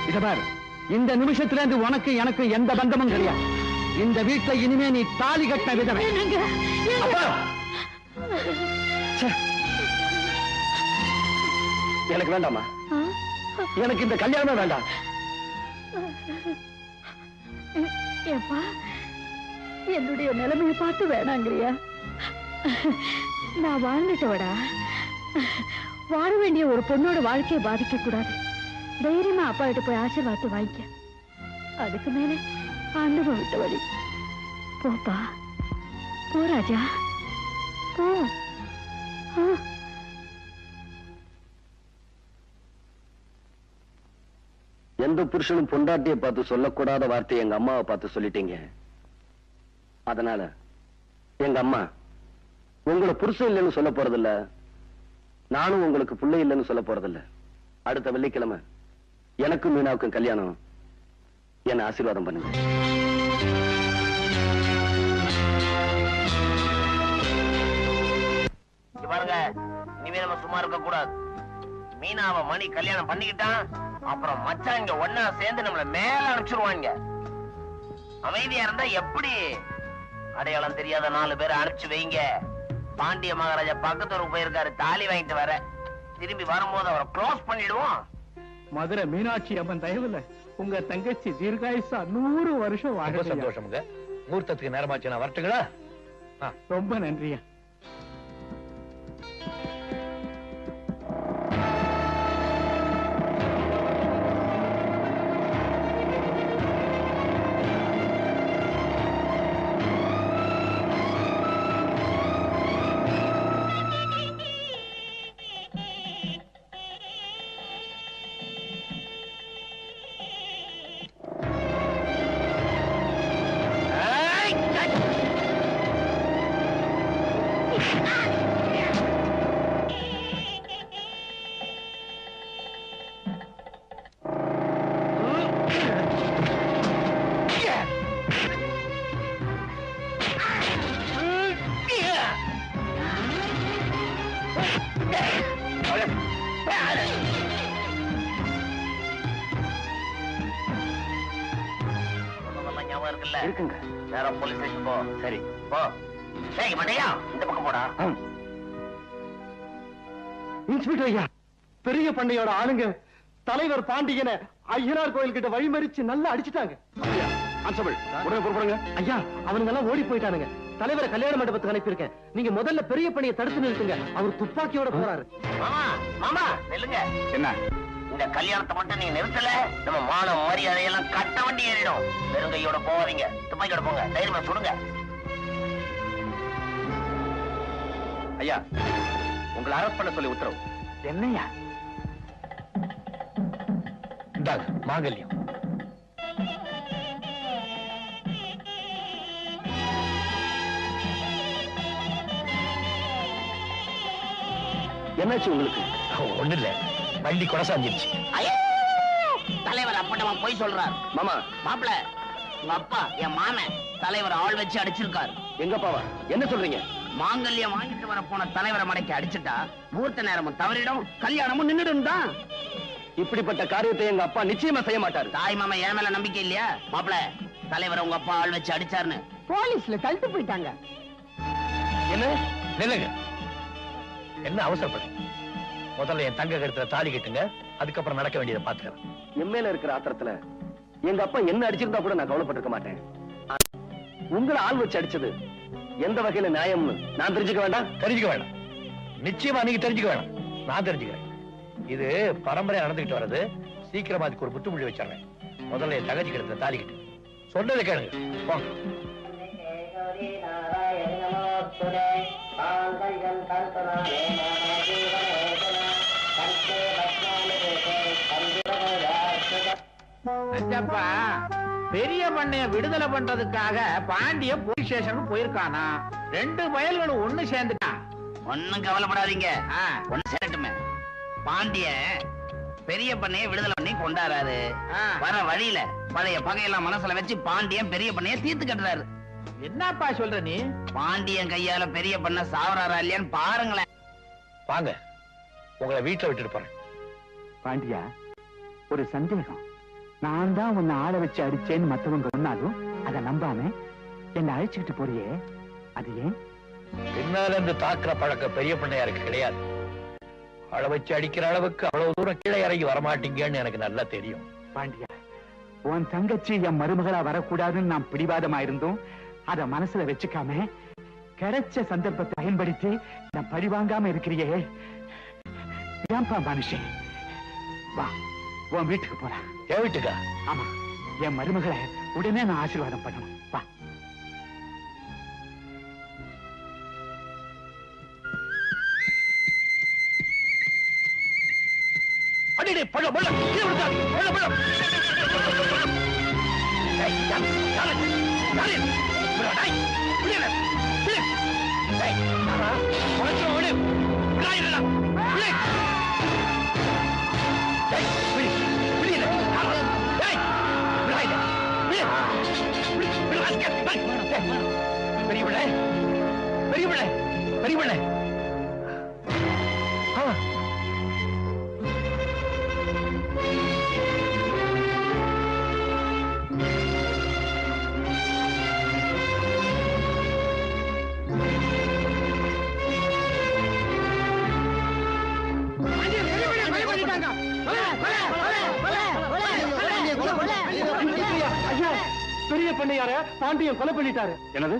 இத பாரு, இந்த நிமிஷத்துல இருந்து உனக்கு எனக்கு எந்த பந்தமும் கிடையாது. இந்த வீட்டுல இனிமே நீ தாலி கட்டின விதவை. எனக்கு வேண்டாமா, எனக்கு இந்த கல்யாணமே வேண்டாம். ஏப்பா, என்னுடைய நிலைமையை பார்த்து வேணாங்கிறியா? நான் வாழ்ந்துட்டவடா. வாழ வேண்டிய ஒரு பொண்ணோட வாழ்க்கையை பாதிக்க கூடாது. தைரியமா அப்பா கிட்ட போய் ஆசீர்வாதத்தை வாங்கிக்க. அதுக்கு மேலே ஆண்டவன் விட்ட வழி. போப்பா, போ ராஜா, போ. எந்த புருஷனும் பொண்டாட்டியை பார்த்து சொல்லக்கூடாத வார்த்தையை எங்க அம்மாவை பார்த்து சொல்லிட்டீங்க. அதனால எங்க அம்மா உங்களை புருஷன் இல்லைன்னு சொல்ல போறதில்ல, நானும் உங்களுக்கு பிள்ளை இல்லைன்னு சொல்ல போறதில்ல. அடுத்த வெள்ளிக்கிழமை எனக்கும் மீனாவுக்கும் கல்யாணம். என்ன ஆசீர்வாதம் பண்ணுங்க. பாருங்க, இனிமே நம்ம சும்மா இருக்க கூடாது. மீனாவை மணி கல்யாணம் பண்ணிக்கிட்டான், அப்புறம் மச்சான் இங்க ஒன்னா சேர்ந்து நம்மள மேல அனுப்பிச்சிருவாங்க. அமைதியா இருந்தா எப்படி? அடையாளம் தெரியாத 4 பேரை அனுப்பிச்சு வைங்க. பாண்டிய மகாராஜா பக்கத்தூருக்கு போயிருக்காரு, தாலி வாங்கிட்டு வர. திரும்பி வரும்போது அவரை க்ளோஸ் பண்ணிடுவோம். மதுரை மீனாட்சி அம்மன் தயவுல உங்க தங்கச்சி தீர்காயுசா 100 வருஷம் வாழ. சந்தோஷமுங்க. முகூர்த்தத்துக்கு நேரமாச்சு, நான் வரட்டுங்களா? ரொம்ப நன்றியா. இருக்குங்க. நேரம் போலீஸ் ஸ்டேஷன் போ. சரி போ. ஏய் மண்டையா, இந்த பக்கம் போடா. இன்ஸ்பெக்டர் ஐயா, பெரிய பண்ணையோட ஆளுங்க தலைவர் பாண்டியனை ஐயனார் கோயில் கிட்ட வழிமறிச்சு நல்லா அடிச்சுட்டாங்க. உடனே புறப்படுங்க. ஐயா, அவனுங்க எல்லாம் ஓடி போயிட்டானுங்க. தலைவரை கல்யாண மண்டபத்துக்கு அனுப்பியிருக்கேன். நீங்க முதல்ல பெரிய பண்ணையை தடுத்து நிறுத்துங்க. அவர் துப்பாக்கியோட போறாரு. மாமா மாமா நில்லுங்க. என்ன இந்த கல்யாணத்தை மட்டும் நீ நிறுத்தல நம்ம மானம் மரியாதையெல்லாம் கட்ட வண்டி ஏறிடும். வெறுங்கையோட போவாதீங்க, துப்பாக்கியோட போங்க, தைரியமா சொல்லுங்க. ஐயா, உங்களை அரெஸ்ட் பண்ண சொல்லி உத்தரவு. என்னையா? இந்தாங்க மாங்கல்யம். என்னாச்சு உங்களுக்கு? ஒண்ணு இல்ல, வண்டி கொடசாஞ்சிருச்சு. தலைவர் அப்பட்டமா போய் சொல்றார். மாமா, மாப்பிள, உங்க அப்பா என் மாமன் தலைவர் ஆள் வச்சு அடிச்சிருக்காரு. எங்க அப்பாவா? என்ன சொல்றீங்க? மாங்கல்யம் வாங்கிட்டு வர போன தலைவரை மடக்கி அடிச்சுட்டா முகூர்த்த நேரமும் தவறிடும், கல்யாணமும் நின்னுடும் தான். இப்படிப்பட்ட காரியத்தை எங்க அப்பா நிச்சயமா செய்ய மாட்டாரு. தாய் மாமா என் மேல நம்பிக்கை இல்லையா? மாப்பிள, தலைவரை உங்க அப்பா ஆள் வச்சு அடிச்சாருன்னு போலீஸ்ல தள்ளிட்டு போயிட்டாங்க. என்ன? நில்லுங்க, என்ன அவசரப்படு? முதல்ல என் தங்க கழுத்துல தாலி கட்டுங்க, அதுக்கப்புறம் நடக்க வேண்டியதை பாத்துக்கிறேன். என் மேல இருக்கிற ஆத்திரத்துல எங்க அப்பா என்ன அடிச்சிருந்தா கூட நான் கவலைப்பட்டிருக்க மாட்டேன். உங்களை ஆள் வச்சு அடிச்சது எந்த வகையில நியாயம்னு நான் தெரிஞ்சுக்க வேண்டாம்? தெரிஞ்சுக்க வேண்டாம், நிச்சயமா நீங்க தெரிஞ்சுக்க வேண்டாம், நான் தெரிஞ்சுக்கிறேன். இது பரம்பரை நடந்துகிட்டு வர்றது. சீக்கிரமா அதுக்கு ஒரு முற்றுப்புள்ளி வச்சாங்க. முதல்ல என் தங்கச்சி கழுத்துல தாலி கட்டு. சொன்னதை கேளுங்க, போங்க. பெரிய பண்ணைய விடுதலை பண்றதுக்காக பாண்டிய போலீஸ் ஸ்டேஷனுக்கு போயிருக்கானா? 2 பயல்களும் ஒண்ணு சேர்ந்துட்டான். ஒண்ணும் கவலைப்படாதீங்க, ஒண்ணு சேரட்டுமே. பாண்டிய பெரிய பண்ணைய விடுதலை பண்ணி கொண்டாடுறாரு. வர வழியில பழைய பகையெல்லாம் மனசுல வச்சு பாண்டியன் பெரிய பண்ணைய தீர்த்து கட்டுறாரு. என்னப்பா சொல்ற நீ? பாண்டியன் கையால பெரிய பண்ண சாவறாரா இல்லையான்னு பாருங்களேன். வாங்க, உங்களை வீட்டுல விட்டுட்டு போறேன். பாண்டியா, ஒரு சந்தேகம். நான் தான் உன்னை ஆள வச்சு அடிச்சேன்னு மத்தவங்க சொன்னாலும் அதை நம்பாம என்ன அழைச்சுக்கிட்டு போறியே, அது ஏன்? பின்னால இருந்து தாக்குற பழக்கம் பெரிய பண்ணையாருக்கு கிடையாது. அள வச்சு அடிக்கிற அளவுக்கு அவ்வளவு தூரம் கீழே இறங்கி வரமாட்டீங்கன்னு எனக்கு நல்லா தெரியும். பாண்டியா, உன் தங்கச்சி என் மருமகளா வரக்கூடாதுன்னு நான் பிடிவாதமா இருந்தோம். அத மனசுல வச்சுக்காம கிடைச்ச சந்தர்ப்பத்தை பயன்படுத்தி நான் பழி வாங்காம இருக்கிறியே, ஏன்பா மனுஷன்? வா, உன் வீட்டுக்கு போலாம். என் வீட்டுக்கா? ஆமா, என் மருமகளை உடனே நான் ஆசீர்வாதம் பண்ணணும். வா. அடிடே, பழம் பழம் கீழே விழுந்தாரு. பழம் பழம். ஏய், யாரு? யாரு? யாரு? விடாடா. விடுடா. விடு. ஏய், யாரா? உனக்கு விடு. விடாதடா. விடு. ஏய், விடு. விடுடா. யாரா? ஏய், விடாதடா. விடு. விடு. விடாதடா. ஏய், பெரிய பிள்ளை. பெரிய பிள்ளை. பெரிய பிள்ளை. பெரிய பண்ணையார பாண்டியன் கொலை பண்ணிட்டாரு. என்னது?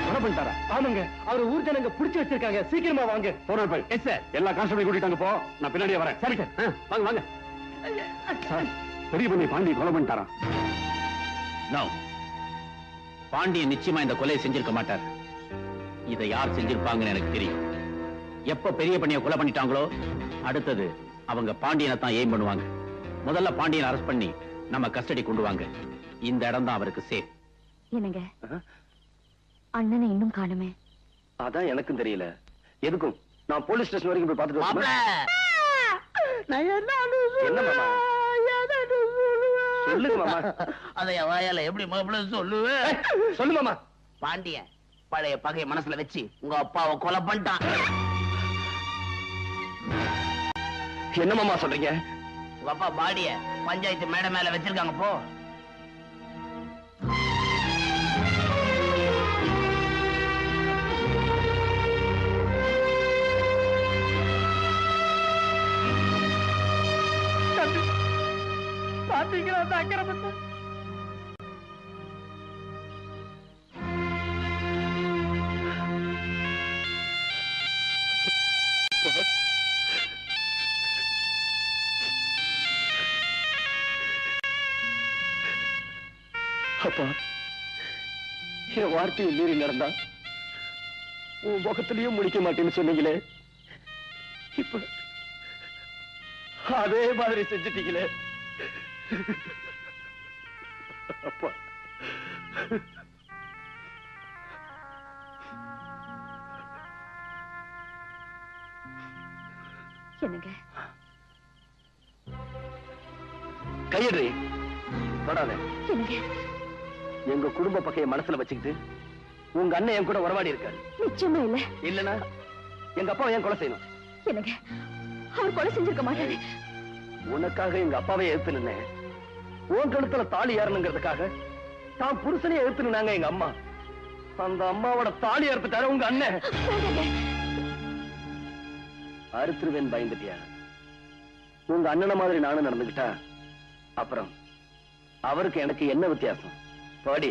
கொலை பண்ணிட்டாரா? ஆமாங்க, அவர் ஊர் ஜனங்க பிடிச்சு வச்சிருக்காங்க. சீக்கிரமா வாங்க. போறோம். Yes sir. எல்லா கான்ஸ்டபிள் கூட்டிட்டாங்க. போ, நான் பின்னாடியே வரேன். சரி சார். வாங்க வாங்க. சார், பெரிய பண்ணை பாண்டியன் கொலை பண்ணிட்டாரா? நோ, பாண்டியன் நிச்சயமா இந்த கொலையை செஞ்சிருக்க மாட்டார். இதை யார் செஞ்சிருப்பாங்கன்னு எனக்கு தெரியும். எப்ப பெரிய பண்ணைய கொலை பண்ணிட்டாங்களோ அடுத்தது அவங்க பாண்டியனை தான் எய்ம் பண்ணுவாங்க. முதல்ல பாண்டியனை அரெஸ்ட் பண்ணி நம்ம கஸ்டடி கொண்டு வாங்க. இந்த இடம் தான் அவருக்கு சேஃப். என்னங்க, அண்ணனை இன்னும் காணுமே? அதான் எனக்கும் தெரியல. எதுக்கும் நான் போலீஸ் ஸ்டேஷன் வரைக்கும் போய் பார்த்துட்டு மாப்பிள, என்ன மாமா? சொல்லுங்க மாமா. அதை வாயால எப்படி மாப்பிள சொல்லுவேன்? சொல்லு மாமா. பாண்டியன் பழைய பகை மனசுல வச்சு உங்க அப்பாவை கொலை பண்ணிட்டான். என்ன மாமா சொல்றீங்க? உங்க அப்பா பாடிய பஞ்சாயத்து மேடை மேல வச்சிருக்காங்க. போ. பாத்தீங்களா அந்த அக்கிரமத்தை? அப்பா என் வார்த்தையை மீறி நடந்தா உன் முகத்திலையும் முடிக்க மாட்டேன்னு சொன்னீங்களே, இப்ப அதே மாதிரி செஞ்சுட்டீங்களே அப்பா. என்னங்க கையடி தொடாத. என்னங்க எங்க குடும்ப பகையை மனசுல வச்சுக்கிட்டு உங்க அண்ணன் என் கூட உறவாடி இருக்காரு. நிச்சயமா இல்ல. இல்லனா எங்க அப்பாவை ஏன் கொலை செய்யணும்? என்னங்க அவர் கொலை செஞ்சிருக்க மாட்டாரு. உனக்காக எங்க அப்பாவை எதிர்த்து நின்னேன். உன் கழுத்துல தாலி ஏறணுங்கிறதுக்காக தான் புருஷனையே எதிர்த்து நின்னாங்க எங்க அம்மா. அந்த அம்மாவோட தாலி அறுத்துட்டாரு உங்க அண்ணன். அறுத்துருவேன் பயந்துட்டியா? உங்க அண்ணனை மாதிரி நானும் நடந்துகிட்டா அப்புறம் அவருக்கு எனக்கு என்ன வித்தியாசம்? பாடி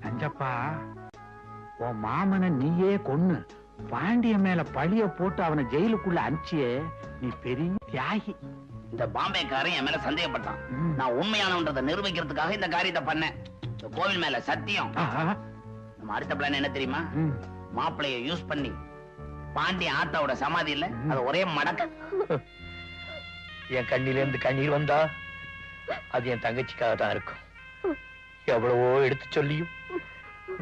நஞ்சப்பா, உன் மாமனை நீயே கொன்னு பாண்டிய மேல பழிய போட்டு அவனை ஜெயிலுக்குள்ள அனுப்பிச்சியே, நீ பெரிய தியாகி. இந்த பாம்பேக்காரன் என் மேல சந்தேகப்பட்டான். நான் உண்மையானவன்றதை நிரூபிக்கிறதுக்காக இந்த காரியத்தை பண்ணேன். இந்த கோவில் மேல சத்தியம். நம்ம அடுத்த பிளான் என்ன தெரியுமா? மாப்பிளைய யூஸ் பண்ணி பாண்டிய ஆத்தாவோட சமாதி இல்ல, அது ஒரே மடக்க. என் கண்ணில இருந்து கண்ணீர் வந்தா அது என் தங்கச்சிக்காக தான் இருக்கும். எவ்வளவோ எடுத்து சொல்லியும்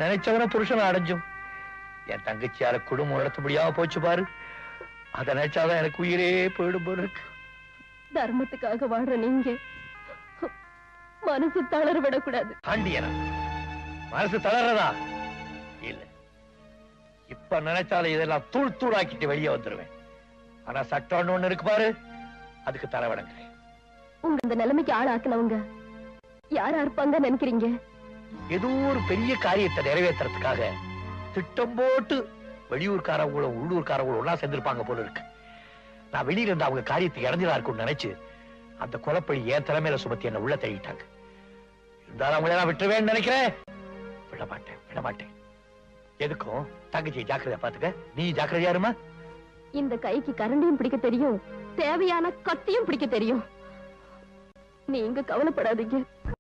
நினைச்சவன புருஷன் அடைஞ்சும் என் தங்கச்சியால குடும்பம் நடத்த முடியாம போச்சு பாரு. அதை நினைச்சாதான் எனக்கு உயிரே போயிடும் போல இருக்கு. தர்மத்துக்காக வாழ்ற நீங்க மனசு தளர விடக்கூடாது. ஆண்டியனா மனசு தளர்றதா இல்ல, இப்ப நினைச்சாலும் இதெல்லாம் தூள் தூளாக்கிட்டு வெளியே வந்துருவேன். ஆனா சட்டம் ஒண்ணு இருக்கு பாரு, அதுக்கு தலைவடங்க. உங்க இந்த நிலைமைக்கு ஆளாக்குனவங்க யாரா இருப்பாங்க நினைக்கிறீங்க? ஏதோ ஒரு பெரிய காரியத்தை நிறைவேற்றுறதுக்காக திட்டம் போட்டு வெளியூர்காரங்களும் உள்ளூர்காரங்களும் ஒன்னா சேர்ந்திருப்பாங்க போல இருக்கு. நான் வெளியில இருந்து அவங்க காரியத்துக்கு இறஞ்சதா இருக்கும்னு நினைச்சு அந்த கொலைப்பழி என் தலைமையில சுமத்தி என்ன உள்ள தள்ளிட்டாங்க. இருந்தாலும் அவங்கள நான் விட்டுருவேன்னு நினைக்கிறேன். விட மாட்டேன். எதுக்கும் தங்கச்சி ஜாக்கிரதையா பாத்துக்க. நீ ஜாக்கிரதையா இருமா. இந்த கைக்கு கரண்டியும் பிடிக்க தெரியும், தேவையான கத்தியும் பிடிக்க தெரியும். நீங்க கவலைப்படாதீங்க.